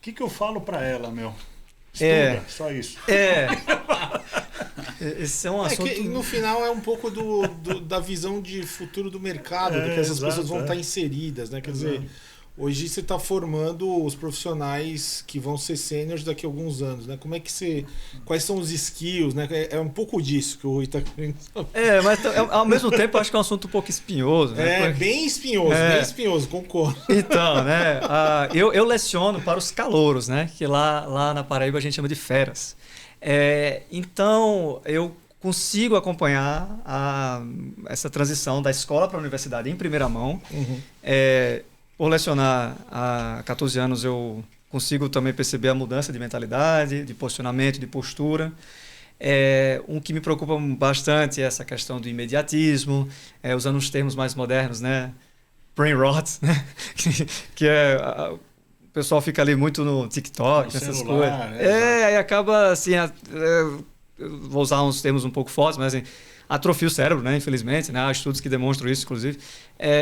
que eu falo para ela, meu? Estuda, só isso. Esse é um assunto... que, no final é um pouco da visão de futuro do mercado, de que essas pessoas vão estar inseridas, né? Quer dizer, Hoje você está formando os profissionais que vão ser sêniores daqui a alguns anos, né? Como é que você... Quais são os skills, né? É um pouco disso que o Rui está querendo saber. Mas ao mesmo tempo acho que é um assunto um pouco espinhoso, né? Bem espinhoso, concordo. Então, né? Eu leciono para os calouros, né? Que lá na Paraíba a gente chama de feras. Então, eu consigo acompanhar essa transição da escola para a universidade em primeira mão. Por lecionar há 14 anos, eu consigo também perceber a mudança de mentalidade, de posicionamento, de postura. Um que me preocupa bastante é essa questão do imediatismo, usando os termos mais modernos, né? Brain rot, né? que o pessoal fica ali muito no TikTok, nessas celular, coisas. Aí acaba assim, vou usar uns termos um pouco fortes, mas assim, atrofia o cérebro, né? Infelizmente, né? Há estudos que demonstram isso, inclusive.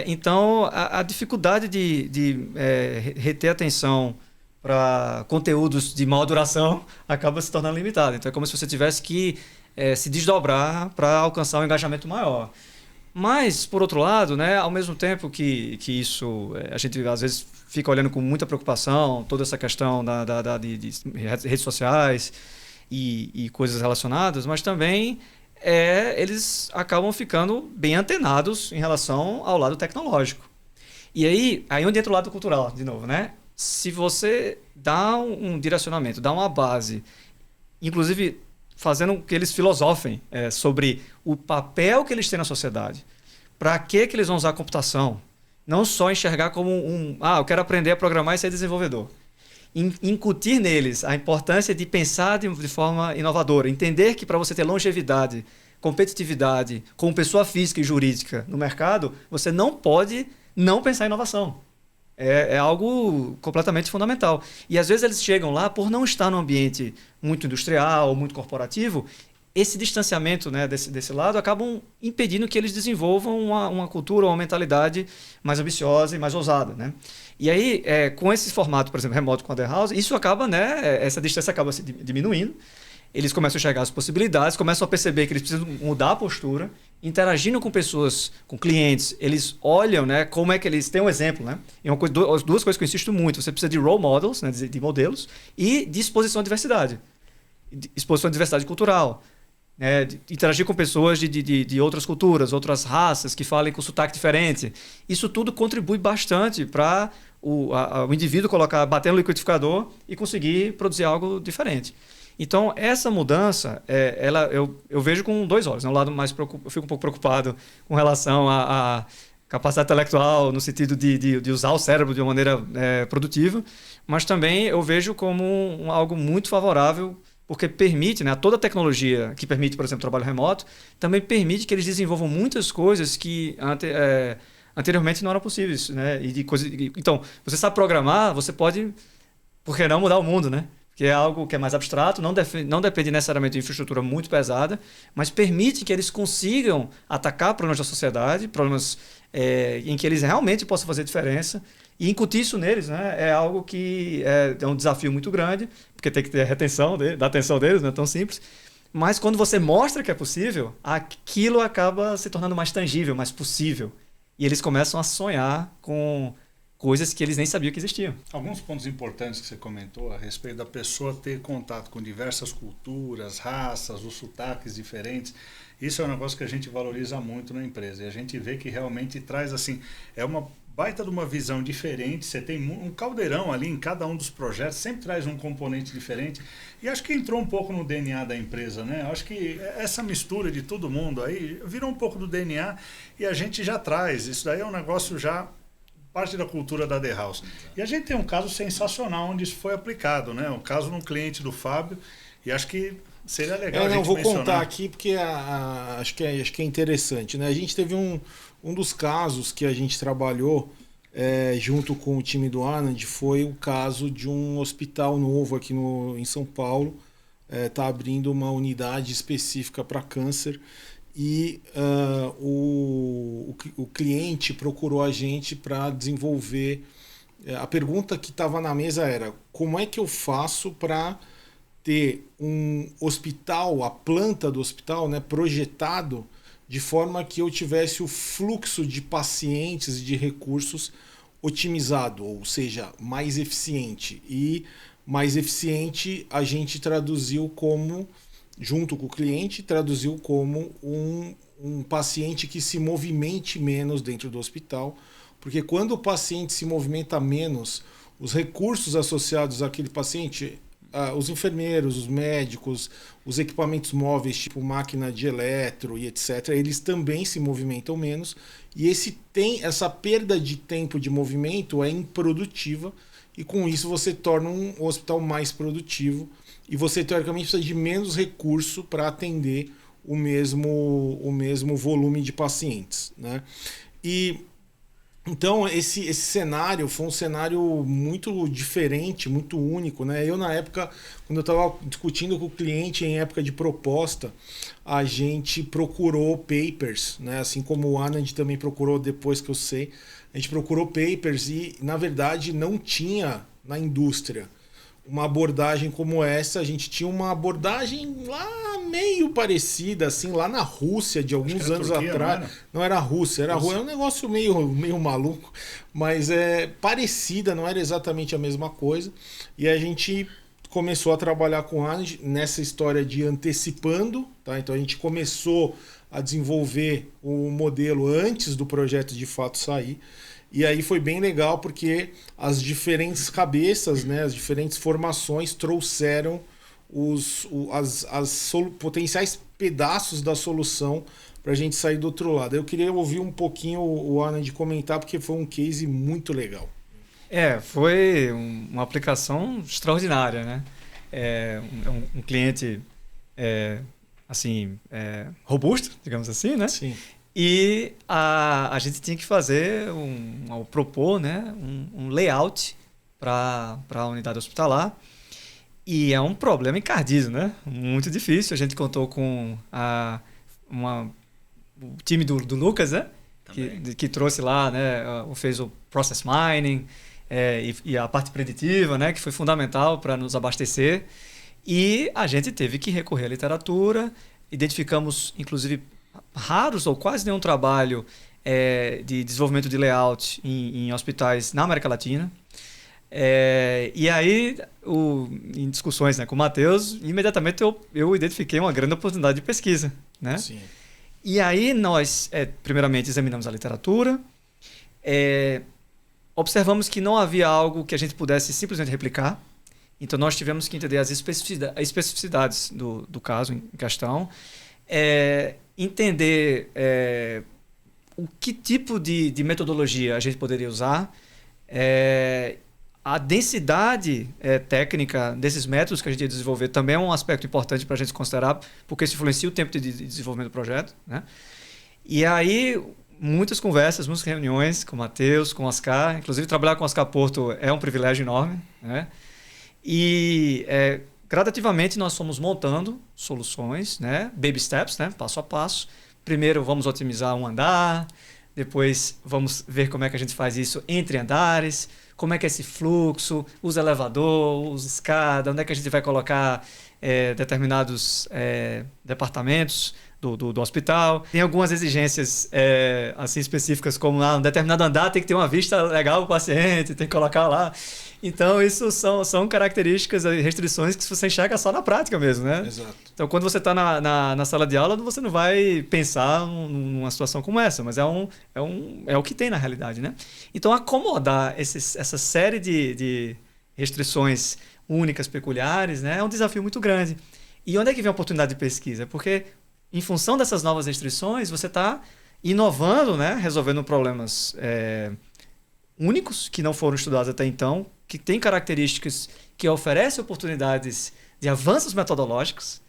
Então, a dificuldade de reter atenção para conteúdos de maior duração acaba se tornando limitada. Então, é como se você tivesse que se desdobrar para alcançar um engajamento maior. Mas, por outro lado, né? Ao mesmo tempo que isso, a gente às vezes fica olhando com muita preocupação toda essa questão de redes sociais e coisas relacionadas, mas também eles acabam ficando bem antenados em relação ao lado tecnológico. E aí onde entra o lado cultural, de novo, né? Se você dá um direcionamento, dá uma base, inclusive fazendo com que eles filosofem sobre o papel que eles têm na sociedade, para que eles vão usar a computação, não só enxergar como eu quero aprender a programar e ser desenvolvedor. Incutir neles a importância de pensar de forma inovadora, entender que para você ter longevidade, competitividade como pessoa física e jurídica no mercado, você não pode não pensar em inovação. É algo completamente fundamental. E às vezes eles chegam lá, por não estar num ambiente muito industrial, muito corporativo, esse distanciamento, né, desse lado acabam impedindo que eles desenvolvam uma cultura, uma mentalidade mais ambiciosa e mais ousada, né? E aí, com esse formato, por exemplo, remoto com a The House, isso acaba, né, essa distância acaba se diminuindo. Eles começam a enxergar as possibilidades, começam a perceber que eles precisam mudar a postura, interagindo com pessoas, com clientes, eles olham, né, como é que eles têm um exemplo, né? E duas coisas que eu insisto muito: você precisa de role models, né, de modelos, e de exposição à diversidade. Exposição à diversidade cultural. De interagir com pessoas de outras culturas, outras raças, que falem com sotaque diferente. Isso tudo contribui bastante para o indivíduo bater no liquidificador e conseguir produzir algo diferente. Então, essa mudança, eu vejo com dois olhos. Um lado mais eu fico um pouco preocupado com relação à capacidade intelectual, no sentido de usar o cérebro de uma maneira produtiva, mas também eu vejo como algo muito favorável, porque permite, né, toda a tecnologia que permite, por exemplo, trabalho remoto, também permite que eles desenvolvam muitas coisas que anteriormente não eram possíveis, né? Então, você sabe programar, você pode, por que não, mudar o mundo, né? Que é algo que é mais abstrato, não depende necessariamente de infraestrutura muito pesada, mas permite que eles consigam atacar problemas da sociedade, problemas em que eles realmente possam fazer diferença, e incutir isso neles, né, é algo que é um desafio muito grande, porque tem que ter a retenção da atenção deles, não é tão simples. Mas quando você mostra que é possível, aquilo acaba se tornando mais tangível, mais possível. E eles começam a sonhar com coisas que eles nem sabiam que existiam. Alguns pontos importantes que você comentou a respeito da pessoa ter contato com diversas culturas, raças, os sotaques diferentes. Isso é um negócio que a gente valoriza muito na empresa. E a gente vê que realmente traz, assim, uma baita de uma visão diferente. Você tem um caldeirão ali em cada um dos projetos, sempre traz um componente diferente. E acho que entrou um pouco no DNA da empresa, né? Acho que essa mistura de todo mundo aí virou um pouco do DNA e a gente já traz. Isso daí é um negócio já parte da cultura da The House. E a gente tem um caso sensacional onde isso foi aplicado, né? Um caso num cliente do Fábio, e acho que seria legal a gente vou mencionar. contar aqui porque acho que é interessante, né? A gente teve um dos casos que a gente trabalhou junto com o time do Anand, foi o caso de um hospital novo aqui em São Paulo, está abrindo uma unidade específica para câncer. E o cliente procurou a gente para desenvolver. A pergunta que estava na mesa era: como é que eu faço para ter um hospital, a planta do hospital, né, projetado de forma que eu tivesse o fluxo de pacientes e de recursos otimizado, ou seja, mais eficiente. E mais eficiente a gente traduziu como, junto com o cliente, traduziu como um paciente que se movimente menos dentro do hospital, porque quando o paciente se movimenta menos, os recursos associados àquele paciente, os enfermeiros, os médicos, os equipamentos móveis, tipo máquina de eletro e etc., eles também se movimentam menos, e essa perda de tempo de movimento é improdutiva, e com isso você torna um hospital mais produtivo, e você teoricamente precisa de menos recurso para atender o mesmo volume de pacientes, né? E então esse cenário foi um cenário muito diferente, muito único, né? Eu, na época, quando eu estava discutindo com o cliente em época de proposta, a gente procurou papers, né? Assim como o Anand também procurou, depois que eu sei, a gente procurou papers e, na verdade, não tinha na indústria uma abordagem como essa. A gente tinha uma abordagem lá meio parecida, assim, lá na Rússia, de alguns anos Turquia, atrás. Não era a Rússia, era um negócio meio maluco, mas é parecida, não era exatamente a mesma coisa. E a gente começou a trabalhar com a Anand nessa história de antecipando, tá? Então a gente começou a desenvolver o modelo antes do projeto de fato sair. E aí foi bem legal porque as diferentes cabeças, né, as diferentes formações trouxeram os potenciais pedaços da solução para a gente sair do outro lado. Eu queria ouvir um pouquinho o Anand comentar, porque foi um case muito legal. Foi uma aplicação extraordinária, né? Um cliente robusto, digamos assim, né? Sim. E a gente tinha que fazer, propor, né, um layout para a unidade hospitalar. E é um problema encardido, né? Muito difícil. A gente contou com o time do Lucas, né? Que trouxe lá, né? Fez o process mining e a parte preditiva, né? Que foi fundamental para nos abastecer. E a gente teve que recorrer à literatura. Identificamos, inclusive, raros ou quase nenhum trabalho de desenvolvimento de layout em hospitais na América Latina. E aí, em discussões, né, com o Matheus, imediatamente eu identifiquei uma grande oportunidade de pesquisa, né? Sim. E aí nós, primeiramente, examinamos a literatura, observamos que não havia algo que a gente pudesse simplesmente replicar, então nós tivemos que entender as especificidades do caso em questão, entender o que tipo de metodologia a gente poderia usar, a densidade técnica desses métodos que a gente ia desenvolver também é um aspecto importante para a gente considerar, porque isso influencia o tempo de desenvolvimento do projeto, né? E aí, muitas conversas, muitas reuniões com o Matheus, com o Oscar. Inclusive, trabalhar com o Oscar Porto é um privilégio enorme, né? E gradativamente nós fomos montando soluções, né? Baby steps, né? Passo a passo. Primeiro vamos otimizar um andar, depois vamos ver como é que a gente faz isso entre andares, como é que é esse fluxo, usa elevador, usa escada, onde é que a gente vai colocar determinados departamentos do hospital. Tem algumas exigências assim específicas, como um determinado andar tem que ter uma vista legal para o paciente, tem que colocar lá. Então, isso são características e restrições que você enxerga só na prática mesmo, né? Exato. Então, quando você está na sala de aula, você não vai pensar numa situação como essa, mas é o que tem na realidade, né? Então, acomodar essa série de restrições únicas, peculiares, né, é um desafio muito grande. E onde é que vem a oportunidade de pesquisa? Porque, em função dessas novas restrições, você está inovando, né, resolvendo problemas únicos que não foram estudados até então, que têm características que oferecem oportunidades de avanços metodológicos.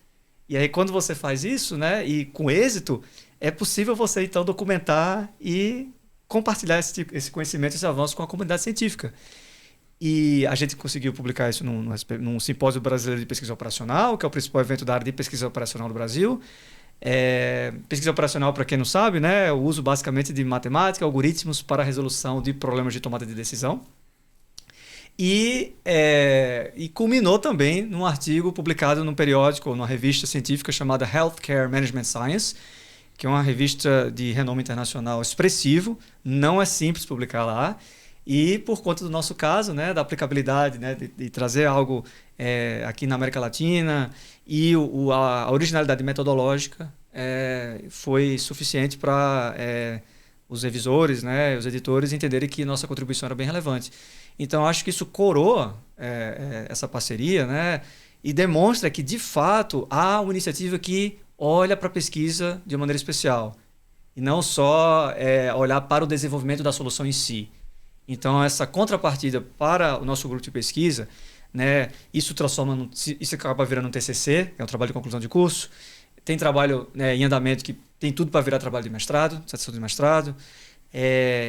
E aí, quando você faz isso, né, e com êxito, é possível você, então, documentar e compartilhar esse conhecimento, esse avanço com a comunidade científica. E a gente conseguiu publicar isso num Simpósio Brasileiro de Pesquisa Operacional, que é o principal evento da área de pesquisa operacional do Brasil. Pesquisa operacional, para quem não sabe, né, é o uso basicamente de matemática, algoritmos para a resolução de problemas de tomada de decisão. E culminou também num artigo publicado num periódico, numa revista científica chamada Healthcare Management Science, que é uma revista de renome internacional expressivo. Não é simples publicar lá. E por conta do nosso caso, né, da aplicabilidade, né, de trazer algo aqui na América Latina e a originalidade metodológica foi suficiente para os revisores, né, os editores entenderem que nossa contribuição era bem relevante. Então, acho que isso coroa essa parceria, né, e demonstra que, de fato, há uma iniciativa que olha para a pesquisa de uma maneira especial e não só olhar para o desenvolvimento da solução em si. Então, essa contrapartida para o nosso grupo de pesquisa, né, isso acaba virando um TCC, que é um trabalho de conclusão de curso. Tem trabalho, né, em andamento que tem tudo para virar trabalho de mestrado, dissertação de mestrado.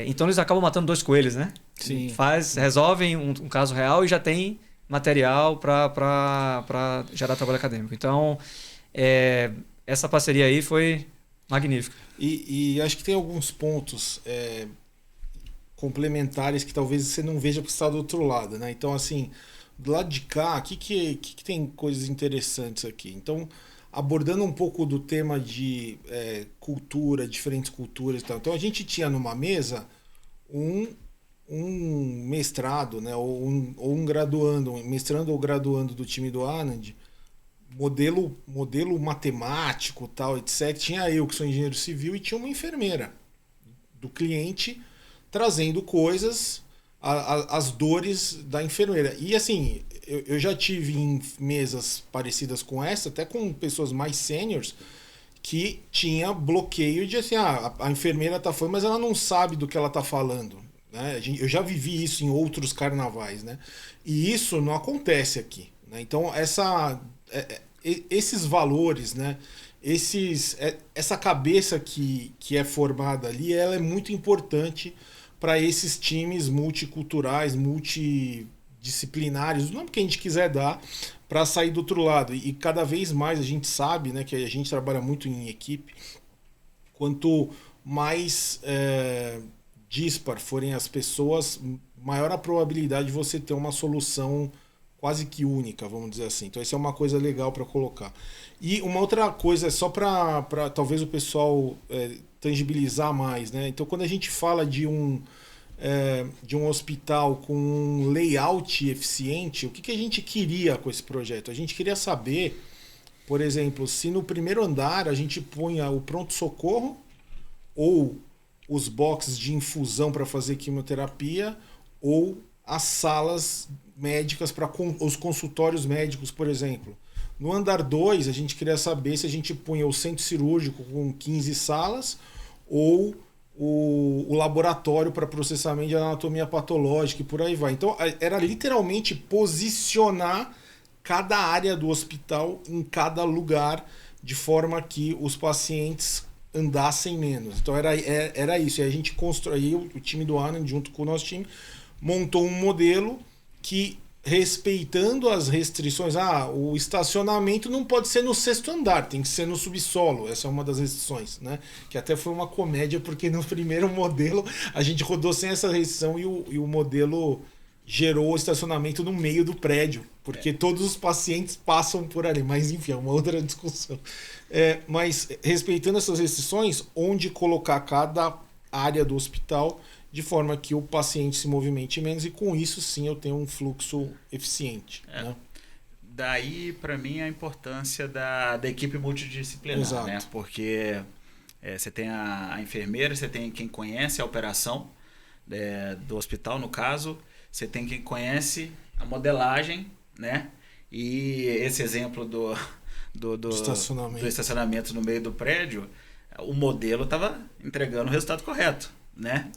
Então, eles acabam matando 2 coelhos, né? Sim. Resolvem um caso real e já tem material para gerar trabalho acadêmico. Então, essa parceria aí foi magnífica. E acho que tem alguns pontos complementares que talvez você não veja porque você está do outro lado, né? Então, assim, do lado de cá, o que tem coisas interessantes aqui? Então, abordando um pouco do tema de cultura, diferentes culturas e tal. Então, a gente tinha numa mesa um mestrado, né? ou um graduando, um mestrando ou graduando do time do Anand, modelo matemático, tal, etc. Tinha eu, que sou engenheiro civil, e tinha uma enfermeira do cliente trazendo coisas, as dores da enfermeira. E assim, eu já tive em mesas parecidas com essa, até com pessoas mais sêniores, que tinha bloqueio de assim, a enfermeira está falando, mas ela não sabe do que ela está falando. Né? Eu já vivi isso em outros carnavais. Né? E isso não acontece aqui. Né? Então, esses valores, né? Essa cabeça que é formada ali, ela é muito importante para esses times multiculturais, multidisciplinares, o nome que a gente quiser dar, para sair do outro lado. E cada vez mais a gente sabe, né, que a gente trabalha muito em equipe, quanto mais dispar forem as pessoas, maior a probabilidade de você ter uma solução quase que única, vamos dizer assim. Então, essa é uma coisa legal para colocar. E uma outra coisa, só para talvez o pessoal tangibilizar mais, né? Então, quando a gente fala de um hospital com um layout eficiente, o que a gente queria com esse projeto? A gente queria saber, por exemplo, se no primeiro andar a gente punha o pronto-socorro ou os boxes de infusão para fazer quimioterapia ou as salas médicas para os consultórios médicos, por exemplo. No andar 2, a gente queria saber se a gente punha o centro cirúrgico com 15 salas ou o laboratório para processamento de anatomia patológica e por aí vai. Então, era literalmente posicionar cada área do hospital em cada lugar de forma que os pacientes andassem menos. Então, era isso. E a gente construiu, o time do Anand, junto com o nosso time, montou um modelo que, respeitando as restrições, o estacionamento não pode ser no 6º andar, tem que ser no subsolo. Essa é uma das restrições, né? Que até foi uma comédia, porque no primeiro modelo a gente rodou sem essa restrição e o modelo gerou o estacionamento no meio do prédio, porque todos os pacientes passam por ali. Mas enfim, é uma outra discussão. Mas respeitando essas restrições, onde colocar cada área do hospital de forma que o paciente se movimente menos, e com isso sim eu tenho um fluxo eficiente. Né? Daí, para mim, a importância da equipe multidisciplinar. Exato. Né? Porque você tem a enfermeira, você tem quem conhece a operação do hospital, no caso, você tem quem conhece a modelagem, né? E esse exemplo do estacionamento no meio do prédio, o modelo estava entregando o resultado correto. Né?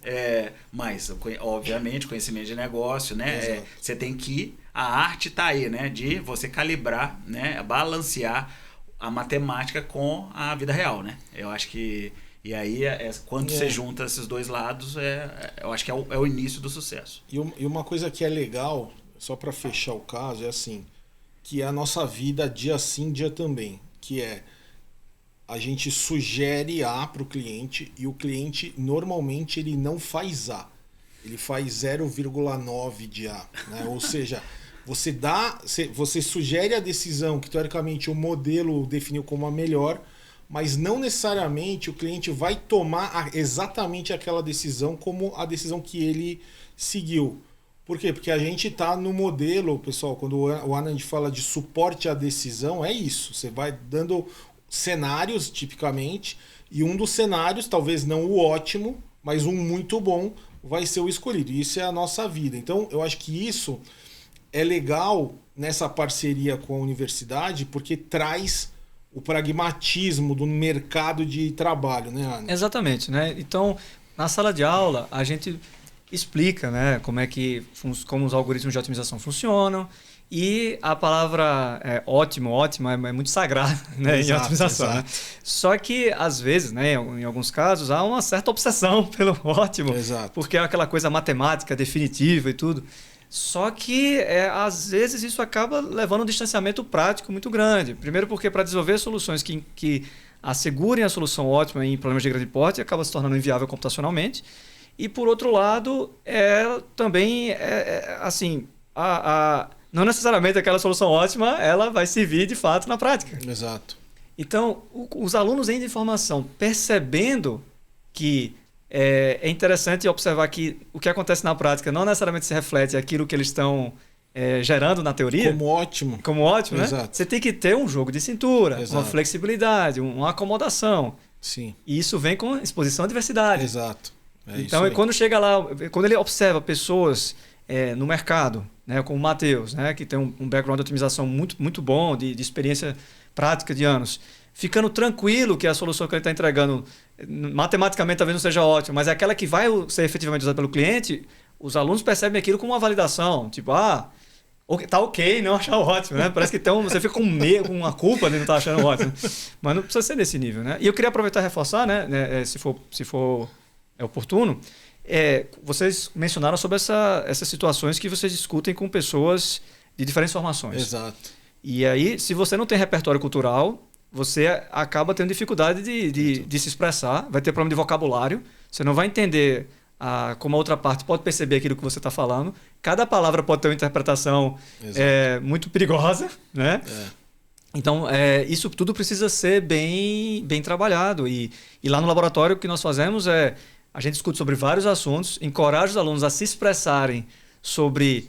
Mas, obviamente, conhecimento de negócio, né? Você tem que... A arte está aí, né? De você calibrar, né? Balancear a matemática com a vida real, né? Eu acho que... E aí, quando você junta esses dois lados, eu acho que é o início do sucesso. E uma coisa que é legal, só para fechar o caso, é assim, que é a nossa vida dia sim, dia também, que é a gente sugere A para o cliente e o cliente normalmente ele não faz A, ele faz 0,9 de A, né? Ou seja, você sugere a decisão que teoricamente o modelo definiu como a melhor, mas não necessariamente o cliente vai tomar exatamente aquela decisão como a decisão que ele seguiu. Por quê? Porque a gente está no modelo, pessoal, quando o Anand fala de suporte à decisão, é isso. Você vai dando cenários, tipicamente, e um dos cenários, talvez não o ótimo, mas um muito bom, vai ser o escolhido. Isso é a nossa vida. Então, eu acho que isso é legal nessa parceria com a universidade, porque traz o pragmatismo do mercado de trabalho, né, Ana? Exatamente, né? Então, na sala de aula, a gente explica, né, como os algoritmos de otimização funcionam, e a palavra ótima é muito sagrada, né, Exato, em otimização. exato. Né? Só que, às vezes, né, em alguns casos, há uma certa obsessão pelo ótimo, Exato. porque é aquela coisa matemática, definitiva e tudo. Só que, às vezes, isso acaba levando um distanciamento prático muito grande. Primeiro porque, para desenvolver soluções que assegurem a solução ótima em problemas de grande porte, acaba se tornando inviável computacionalmente. E, por outro lado, também, assim, não necessariamente aquela solução ótima ela vai servir, de fato, na prática. Exato. Então, os alunos em formação, percebendo que é interessante observar que o que acontece na prática não necessariamente se reflete aquilo que eles estão gerando na teoria. Como ótimo, né? Exato. Você tem que ter um jogo de cintura, Exato. uma flexibilidade, uma acomodação. Sim. E isso vem com exposição à diversidade. Exato. Então, quando chega lá, quando ele observa pessoas no mercado, né, como o Matheus, né, que tem um background de otimização muito, muito bom, de experiência prática de anos, ficando tranquilo que a solução que ele está entregando, matematicamente talvez não seja ótima, mas é aquela que vai ser efetivamente usada pelo cliente, os alunos percebem aquilo como uma validação. Tipo, tá ok não achar ótimo, né? Parece que você fica com uma culpa de não estar achando ótimo. Mas não precisa ser nesse nível, né? E eu queria aproveitar e reforçar, né, se for oportuno, vocês mencionaram sobre essas situações que vocês discutem com pessoas de diferentes formações. Exato. E aí, se você não tem repertório cultural, você acaba tendo dificuldade de se expressar, vai ter problema de vocabulário, você não vai entender como a outra parte pode perceber aquilo que você está falando. Cada palavra pode ter uma interpretação muito perigosa, né? Então, isso tudo precisa ser bem trabalhado. E lá no laboratório, o que nós fazemos a gente discute sobre vários assuntos, encoraja os alunos a se expressarem sobre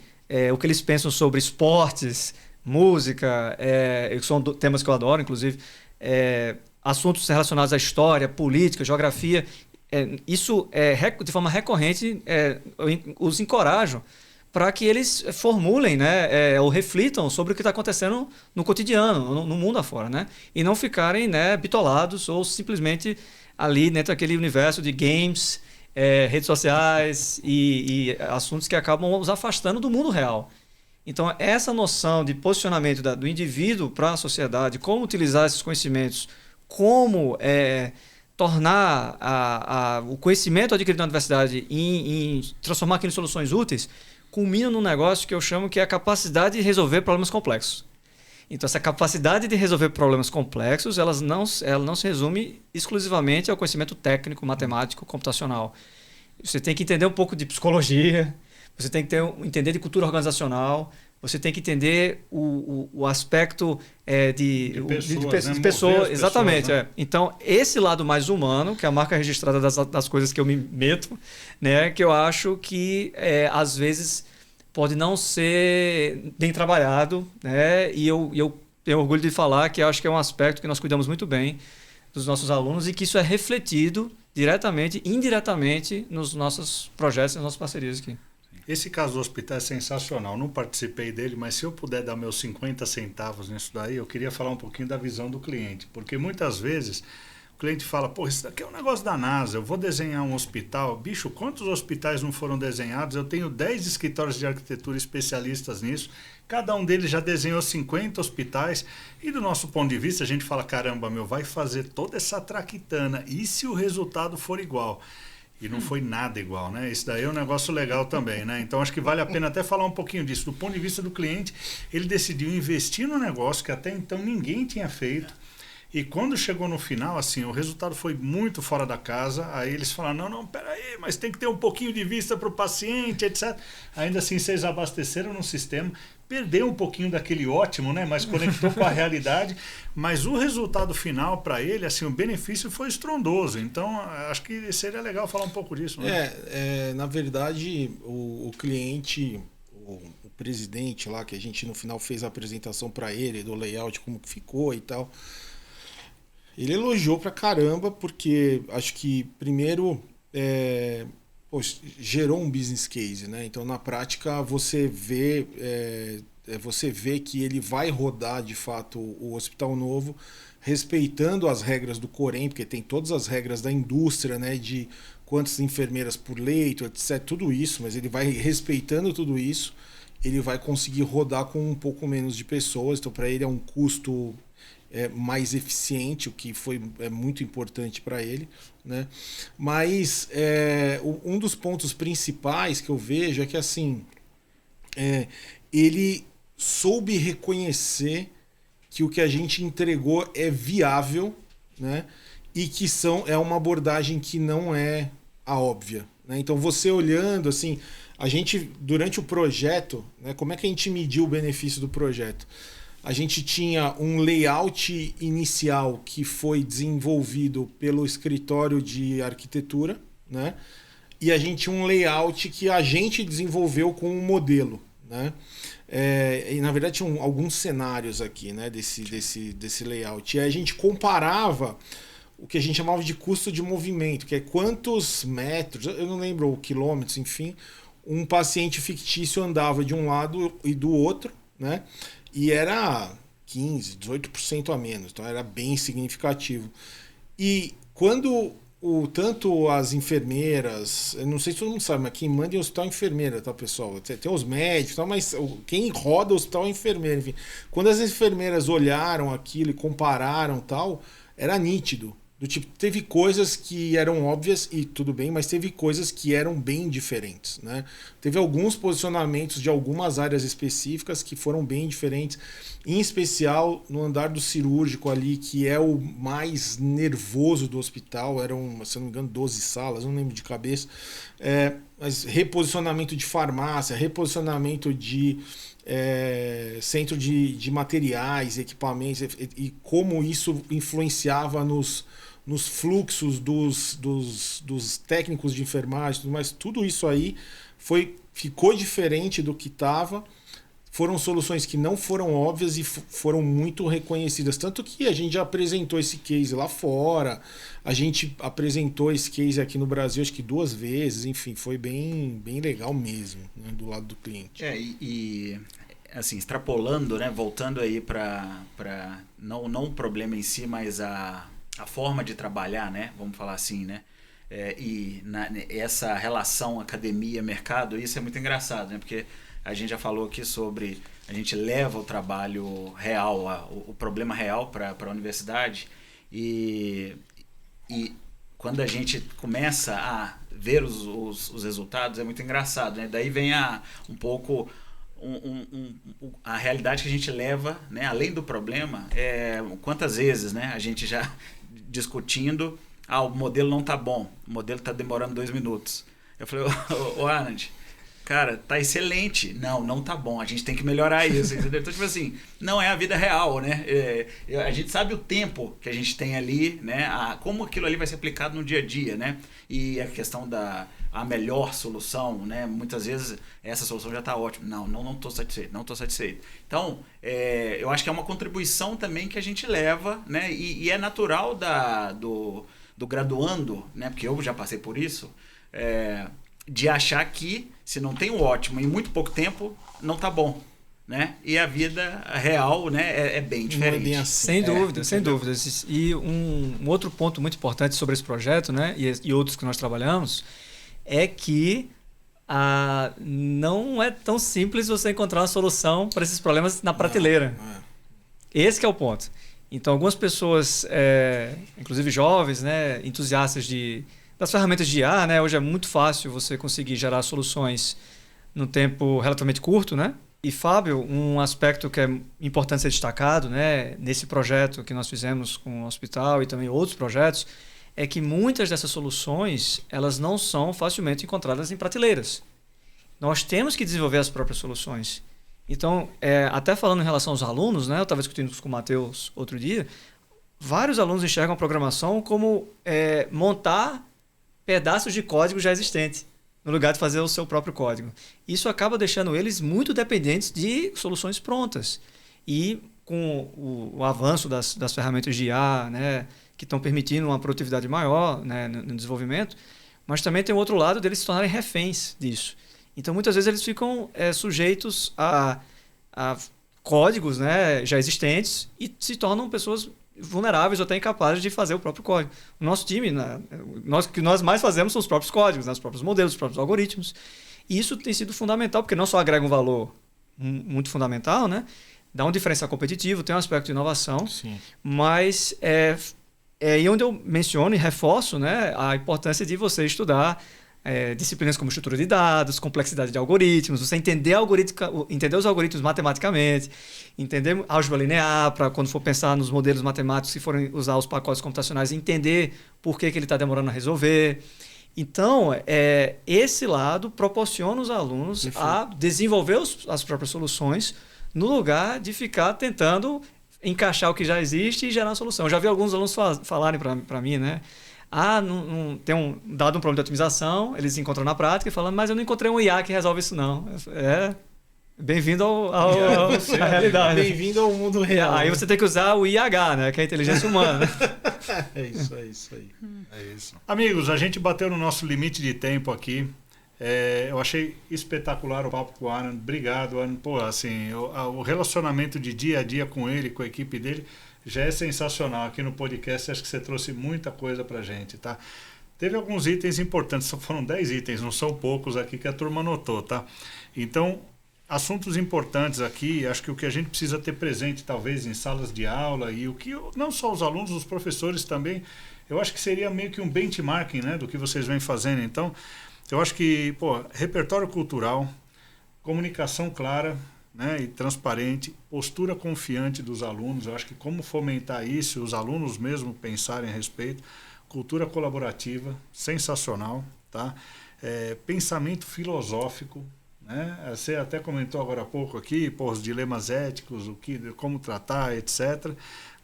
o que eles pensam sobre esportes, música, são temas que eu adoro, inclusive, assuntos relacionados à história, política, geografia. Isso, de forma recorrente, os encorajo para que eles formulem, né, ou reflitam sobre o que está acontecendo no cotidiano, no mundo afora, né? E não ficarem, né, bitolados ou simplesmente ali dentro daquele universo de games, redes sociais e assuntos que acabam os afastando do mundo real. Então, essa noção de posicionamento do indivíduo para a sociedade, como utilizar esses conhecimentos, como tornar o conhecimento adquirido na universidade em transformar aquilo em soluções úteis, culmina num negócio que eu chamo que é a capacidade de resolver problemas complexos. Então, essa capacidade de resolver problemas complexos, ela não se resume exclusivamente ao conhecimento técnico, matemático, computacional. Você tem que entender um pouco de psicologia, você tem que entender de cultura organizacional, você tem que entender o aspecto de pessoas. Exatamente. Né? Então, esse lado mais humano, que é a marca registrada das coisas que eu me meto, né, que eu acho que, às vezes, pode não ser bem trabalhado, né, e eu tenho orgulho de falar que eu acho que é um aspecto que nós cuidamos muito bem dos nossos alunos e que isso é refletido diretamente e indiretamente nos nossos projetos e nas nossas parcerias aqui. Esse caso do hospital é sensacional. Não participei dele, mas se eu puder dar meus 50 centavos nisso daí, eu queria falar um pouquinho da visão do cliente. Porque muitas vezes o cliente fala, pô, isso daqui é um negócio da NASA, eu vou desenhar um hospital. Bicho, quantos hospitais não foram desenhados? Eu tenho 10 escritórios de arquitetura especialistas nisso. Cada um deles já desenhou 50 hospitais. E do nosso ponto de vista, a gente fala, caramba, vai fazer toda essa traquitana. E se o resultado for igual? E não foi nada igual, né? Isso daí é um negócio legal também, né? Então, acho que vale a pena até falar um pouquinho disso. Do ponto de vista do cliente, ele decidiu investir no negócio que até então ninguém tinha feito. E quando chegou no final, assim, o resultado foi muito fora da casa. Aí eles falaram, não, peraí, mas tem que ter um pouquinho de vista para o paciente, etc. Ainda assim, vocês abasteceram no sistema, perdeu um pouquinho daquele ótimo, né? Mas conectou com a realidade. Mas o resultado final para ele, assim, o benefício foi estrondoso. Então, acho que seria legal falar um pouco disso, né? Na verdade, o cliente, o presidente lá, que a gente no final fez a apresentação para ele, do layout, como que ficou e tal, ele elogiou pra caramba, porque acho que, primeiro, gerou um business case, né? Então, na prática, você vê que ele vai rodar, de fato, o Hospital Novo, respeitando as regras do Corém, porque tem todas as regras da indústria, né? De quantas enfermeiras por leito, etc. Tudo isso, mas ele vai respeitando tudo isso, ele vai conseguir rodar com um pouco menos de pessoas. Então, para ele é um custo mais eficiente, o que foi muito importante para ele, né? Mas um dos pontos principais que eu vejo é que, assim, ele soube reconhecer que o que a gente entregou é viável, né? E que é uma abordagem que não é a óbvia, né? Então, você olhando, assim, a gente, durante o projeto, né, como é que a gente mediu o benefício do projeto? A gente tinha um layout inicial que foi desenvolvido pelo escritório de arquitetura, né? E a gente tinha um layout que a gente desenvolveu com um modelo, né? E na verdade tinham alguns cenários aqui, né, desse layout. E aí a gente comparava o que a gente chamava de custo de movimento, que é quantos metros, eu não lembro, quilômetros, enfim, um paciente fictício andava de um lado e do outro, né? E era 15%, 18% a menos, então era bem significativo. E quando tanto as enfermeiras, eu não sei se todo mundo sabe, mas quem manda em hospital é enfermeira, tá, pessoal? Tem os médicos, tá, mas quem roda o hospital é enfermeira, enfim. Quando as enfermeiras olharam aquilo e compararam tal, era nítido. Do tipo, teve coisas que eram óbvias e tudo bem, mas teve coisas que eram bem diferentes, né? Teve alguns posicionamentos de algumas áreas específicas que foram bem diferentes, em especial no andar do cirúrgico ali, que é o mais nervoso do hospital. Eram, se eu não me engano, 12 salas, não lembro de cabeça. Mas reposicionamento de farmácia, reposicionamento de centro de materiais, equipamentos, e como isso influenciava nos fluxos dos técnicos de enfermagem, mas tudo isso aí ficou diferente do que estava. Foram soluções que não foram óbvias e foram muito reconhecidas. Tanto que a gente já apresentou esse case lá fora, a gente apresentou esse case aqui no Brasil acho que 2 vezes, enfim, foi bem, bem legal mesmo, né, do lado do cliente. Assim, extrapolando, né, voltando aí para não o problema em si, mas a forma de trabalhar, né, vamos falar assim, né, essa relação academia-mercado, isso é muito engraçado, né, porque a gente já falou aqui sobre, a gente leva o trabalho real, o problema real para a universidade, e quando a gente começa a ver os resultados, é muito engraçado, né, daí vem um pouco a realidade que a gente leva, né, além do problema. Quantas vezes, né, a gente já discutindo, o modelo não tá bom, o modelo tá demorando 2 minutos. Eu falei, ô Arnold, cara, tá excelente. Não tá bom, a gente tem que melhorar isso, entendeu? Então, tipo assim, não é a vida real, né? A gente sabe o tempo que a gente tem ali, né? Como aquilo ali vai ser aplicado no dia a dia, né? E a questão a melhor solução, né? Muitas vezes essa solução já está ótima. Não estou satisfeito. Então, eu acho que é uma contribuição também que a gente leva, né? E é natural do graduando, né? Porque eu já passei por isso, de achar que se não tem o ótimo em muito pouco tempo, não tá bom, né? E a vida real, né, é bem diferente. Não é bem assim. Sem dúvida. E um outro ponto muito importante sobre esse projeto, né, e outros que nós trabalhamos, é que não é tão simples você encontrar uma solução para esses problemas na prateleira. Esse que é o ponto. Então, algumas pessoas, inclusive jovens, né, entusiastas das ferramentas de IA, né, hoje é muito fácil você conseguir gerar soluções num tempo relativamente curto, né? E, Fábio, um aspecto que é importante ser destacado, né, nesse projeto que nós fizemos com o hospital e também outros projetos, é que muitas dessas soluções elas não são facilmente encontradas em prateleiras. Nós temos que desenvolver as próprias soluções. Então, até falando em relação aos alunos, né, eu estava discutindo isso com o Matheus outro dia, vários alunos enxergam a programação como montar pedaços de código já existente, no lugar de fazer o seu próprio código. Isso acaba deixando eles muito dependentes de soluções prontas. E com o avanço das ferramentas de IA, né, que estão permitindo uma produtividade maior, né, no desenvolvimento, mas também tem o outro lado deles se tornarem reféns disso. Então, muitas vezes, eles ficam sujeitos a códigos, né, já existentes e se tornam pessoas vulneráveis ou até incapazes de fazer o próprio código. O nosso time, o que nós mais fazemos são os próprios códigos, né, os próprios modelos, os próprios algoritmos. E isso tem sido fundamental, porque não só agrega um valor muito fundamental, né, dá um diferencial competitivo, tem um aspecto de inovação, Sim. mas é aí onde eu menciono e reforço, né, a importância de você estudar disciplinas como estrutura de dados, complexidade de algoritmos, você entender os algoritmos matematicamente, entender álgebra linear para quando for pensar nos modelos matemáticos, se forem usar os pacotes computacionais, entender por que ele está demorando a resolver. Então, esse lado proporciona os alunos a desenvolver as próprias soluções no lugar de ficar tentando encaixar o que já existe e gerar uma solução. Eu já vi alguns alunos falarem para mim, né? Tem dado um problema de otimização, eles encontram na prática e falam, mas eu não encontrei um IA que resolve isso não. Bem-vindo à realidade. Bem-vindo ao mundo real. Aí você tem que usar o IH, né, que é a inteligência humana. É isso aí. É isso. Amigos, a gente bateu no nosso limite de tempo aqui. Eu achei espetacular o papo com o Anand. Obrigado, Anand. Pô, assim, o relacionamento de dia a dia com ele, com a equipe dele, já é sensacional. Aqui no podcast, acho que você trouxe muita coisa pra gente, tá? Teve alguns itens importantes, só foram 10 itens, não são poucos aqui que a turma anotou, tá? Então, assuntos importantes aqui, acho que o que a gente precisa ter presente, talvez, em salas de aula, e o que não só os alunos, os professores também, eu acho que seria meio que um benchmarking, né, do que vocês vêm fazendo. Então, eu acho que, repertório cultural, comunicação clara, né, e transparente, postura confiante dos alunos, eu acho que como fomentar isso, os alunos mesmo pensarem a respeito, cultura colaborativa, sensacional, tá? Pensamento filosófico, né? Você até comentou agora há pouco aqui, os dilemas éticos, como tratar, etc.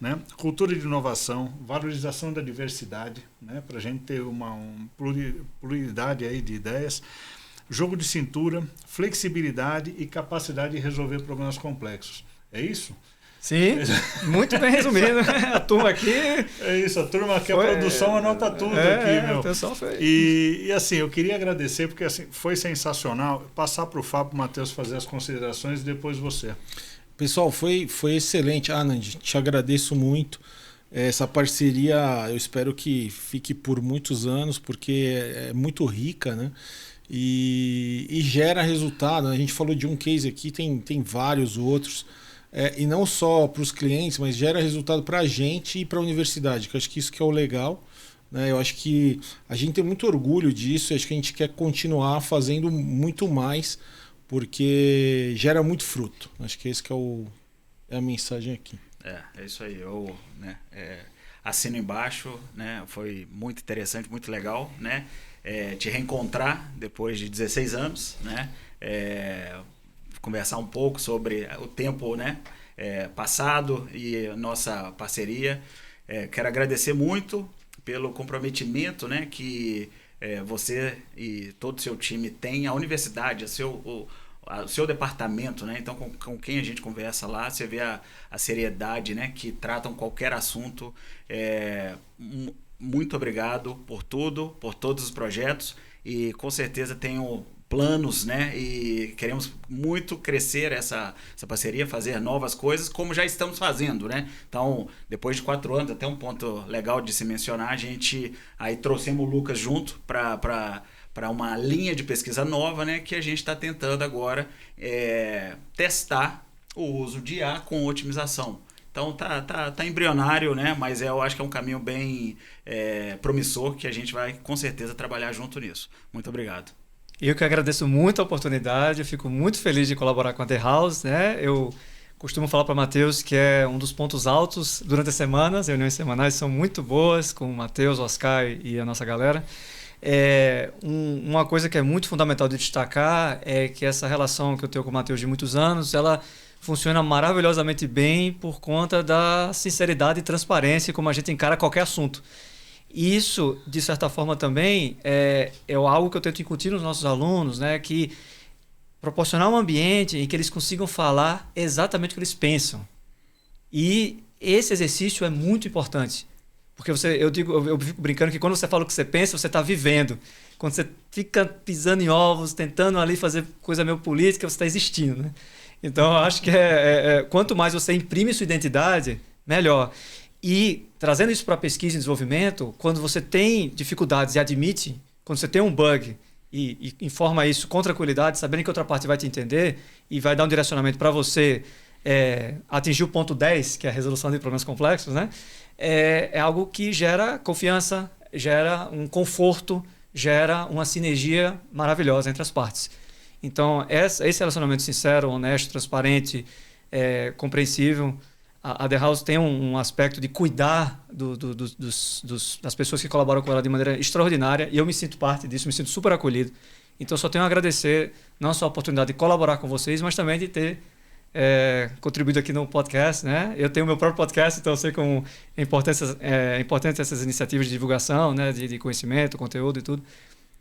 Né? Cultura de inovação, valorização da diversidade, né? Para a gente ter uma pluralidade aí de ideias, jogo de cintura, flexibilidade e capacidade de resolver problemas complexos. É isso? Sim, muito bem resumido. A turma aqui... É isso, a turma aqui, a produção anota tudo aqui, meu. O pessoal foi... E assim, eu queria agradecer, porque assim, foi sensacional. Passar para o Fábio, Matheus, fazer as considerações e depois você. Pessoal, foi excelente. Anand, te agradeço muito. Essa parceria, eu espero que fique por muitos anos, porque é muito rica, né? E gera resultado. A gente falou de um case aqui, tem vários outros. E não só para os clientes, mas gera resultado para a gente e para a universidade, que eu acho que isso que é o legal, né? Eu acho que a gente tem muito orgulho disso, acho que a gente quer continuar fazendo muito mais, porque gera muito fruto. Acho que esse que é a mensagem aqui. É isso aí. Eu assino embaixo, né? Foi muito interessante, muito legal, né? Te reencontrar depois de 16 anos, né? Conversar um pouco sobre o tempo, né, passado e nossa parceria. Quero agradecer muito pelo comprometimento, né, que você e todo o seu time tem, a universidade, o seu departamento, né? Então, com quem a gente conversa lá, você vê a seriedade, né, que tratam qualquer assunto. Muito obrigado por tudo, por todos os projetos, e com certeza tenho planos, né? E queremos muito crescer essa parceria, fazer novas coisas, como já estamos fazendo, né? Então, depois de 4 anos, até um ponto legal de se mencionar, a gente aí trouxemos o Lucas junto para uma linha de pesquisa nova, né? Que a gente está tentando agora testar o uso de IA com otimização. Então tá embrionário, né? Mas eu acho que é um caminho bem promissor, que a gente vai com certeza trabalhar junto nisso. Muito obrigado. Eu que agradeço muito a oportunidade, eu fico muito feliz de colaborar com a The House, né? Eu costumo falar para o Matheus que é um dos pontos altos durante as semanas, reuniões semanais são muito boas com o Matheus, o Oscar e a nossa galera. Uma coisa que é muito fundamental de destacar é que essa relação que eu tenho com o Matheus de muitos anos, ela funciona maravilhosamente bem por conta da sinceridade e transparência como a gente encara qualquer assunto. E isso, de certa forma, também é algo que eu tento incutir nos nossos alunos, né? Que proporcionar um ambiente em que eles consigam falar exatamente o que eles pensam. E esse exercício é muito importante. Porque eu fico brincando que quando você fala o que você pensa, você está vivendo. Quando você fica pisando em ovos, tentando ali fazer coisa meio política, você está existindo, né? Então, eu acho que quanto mais você imprime sua identidade, melhor. E trazendo isso para a pesquisa e desenvolvimento, quando você tem dificuldades e admite, quando você tem um bug e informa isso com tranquilidade, sabendo que outra parte vai te entender e vai dar um direcionamento para você atingir o ponto 10, que é a resolução de problemas complexos, né? É algo que gera confiança, gera um conforto, gera uma sinergia maravilhosa entre as partes. Então, esse relacionamento sincero, honesto, transparente, compreensível, a The House tem um aspecto de cuidar das pessoas que colaboram com ela de maneira extraordinária, e eu me sinto parte disso, me sinto super acolhido. Então, só tenho a agradecer não só a oportunidade de colaborar com vocês, mas também de ter contribuído aqui no podcast, né? Eu tenho meu próprio podcast, então eu sei como é importante essas iniciativas de divulgação, né? De conhecimento, conteúdo e tudo.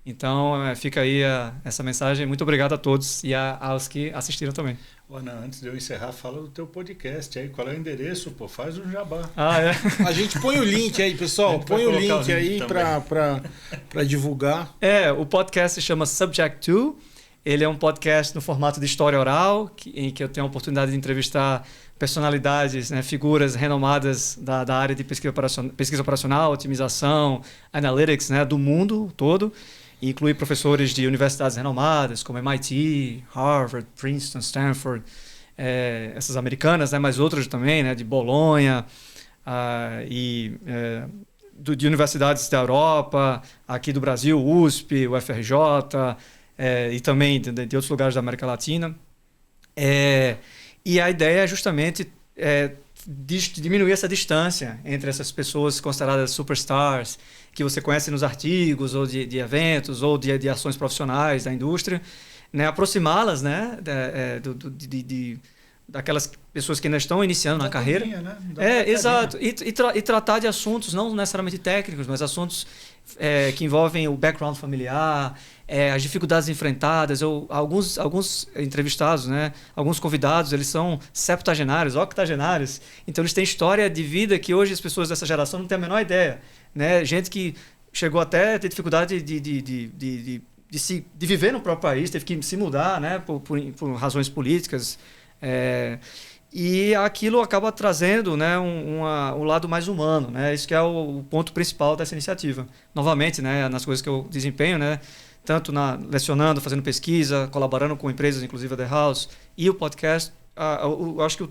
Então, fica aí essa mensagem. Muito obrigado a todos e aos que assistiram também. Ana, antes de eu encerrar, fala do teu podcast aí. Qual é o endereço? Pô, faz um jabá. A gente põe o link aí, pessoal. Põe o link aí para divulgar. O podcast se chama Subject To. Ele é um podcast no formato de história oral, em que eu tenho a oportunidade de entrevistar personalidades, né, figuras renomadas da área de pesquisa operacional, otimização, analytics, né, do mundo todo. E inclui professores de universidades renomadas, como MIT, Harvard, Princeton, Stanford, essas americanas, né, mas outras também, né, de Bolonha, de universidades da Europa, aqui do Brasil, USP, UFRJ, e também de outros lugares da América Latina. E a ideia é justamente diminuir essa distância entre essas pessoas consideradas superstars, que você conhece nos artigos, ou de eventos, ou de ações profissionais da indústria, né? Aproximá-las, né? Daquelas pessoas que ainda estão iniciando na carreira. Né? Exato. E tratar de assuntos não necessariamente técnicos, mas assuntos que envolvem o background familiar, as dificuldades enfrentadas. Alguns entrevistados, né? Alguns convidados, eles são septuagenários, octogenários. Então, eles têm história de vida que hoje as pessoas dessa geração não têm a menor ideia. Né? Gente que chegou até a ter dificuldade de viver no próprio país, teve que se mudar, né? por razões políticas. E aquilo acaba trazendo, né, um lado mais humano, né? Isso que é o ponto principal dessa iniciativa. Novamente, né, nas coisas que eu desempenho, né, tanto lecionando, fazendo pesquisa, colaborando com empresas, inclusive a The House, e o podcast, eu acho que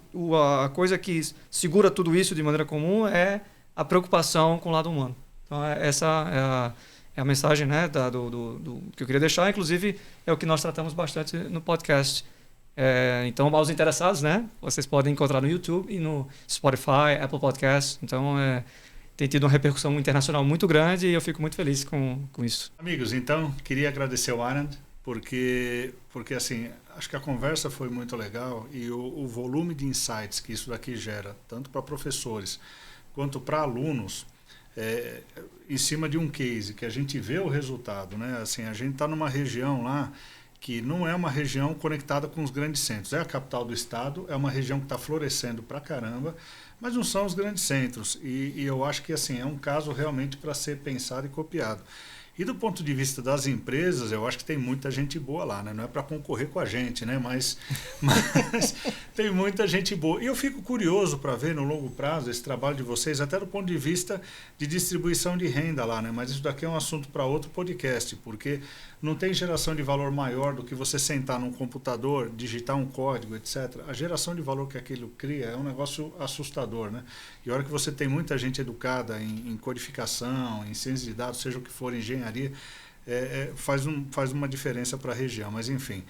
a coisa que segura tudo isso de maneira comum é a preocupação com o lado humano. Então, essa é a mensagem, né, do que eu queria deixar. Inclusive, é o que nós tratamos bastante no podcast. Então, aos interessados, né, vocês podem encontrar no YouTube e no Spotify, Apple Podcasts. Então, tem tido uma repercussão internacional muito grande e eu fico muito feliz com isso. Amigos, então, queria agradecer ao Anand, porque assim, acho que a conversa foi muito legal e o volume de insights que isso daqui gera, tanto para professores quanto para alunos, em cima de um case que a gente vê o resultado, né? Assim, a gente está numa região lá que não é uma região conectada com os grandes centros. É a capital do estado, é uma região que está florescendo pra caramba, mas não são os grandes centros. E eu acho que assim, é um caso realmente para ser pensado e copiado. E do ponto de vista das empresas, eu acho que tem muita gente boa lá, né? Não é para concorrer com a gente, né? Mas tem muita gente boa. E eu fico curioso para ver no longo prazo esse trabalho de vocês, até do ponto de vista de distribuição de renda lá, né? Mas isso daqui é um assunto para outro podcast, porque não tem geração de valor maior do que você sentar num computador, digitar um código, etc. A geração de valor que aquilo cria é um negócio assustador, né? E a hora que você tem muita gente educada em codificação, em ciência de dados, seja o que for, engenharia, faz uma diferença para a região. Mas, enfim,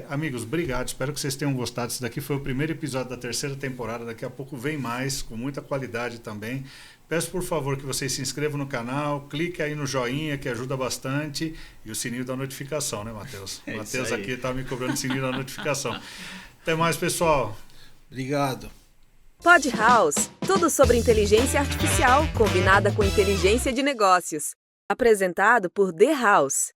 Amigos, obrigado. Espero que vocês tenham gostado. Esse daqui foi o primeiro episódio da terceira temporada. Daqui a pouco vem mais, com muita qualidade também. Peço, por favor, que vocês se inscrevam no canal, clique aí no joinha, que ajuda bastante, e o sininho da notificação, né, Matheus? O Matheus aqui está me cobrando o sininho da notificação. Até mais, pessoal. Obrigado. Pod House, tudo sobre inteligência artificial combinada com inteligência de negócios. Apresentado por The House.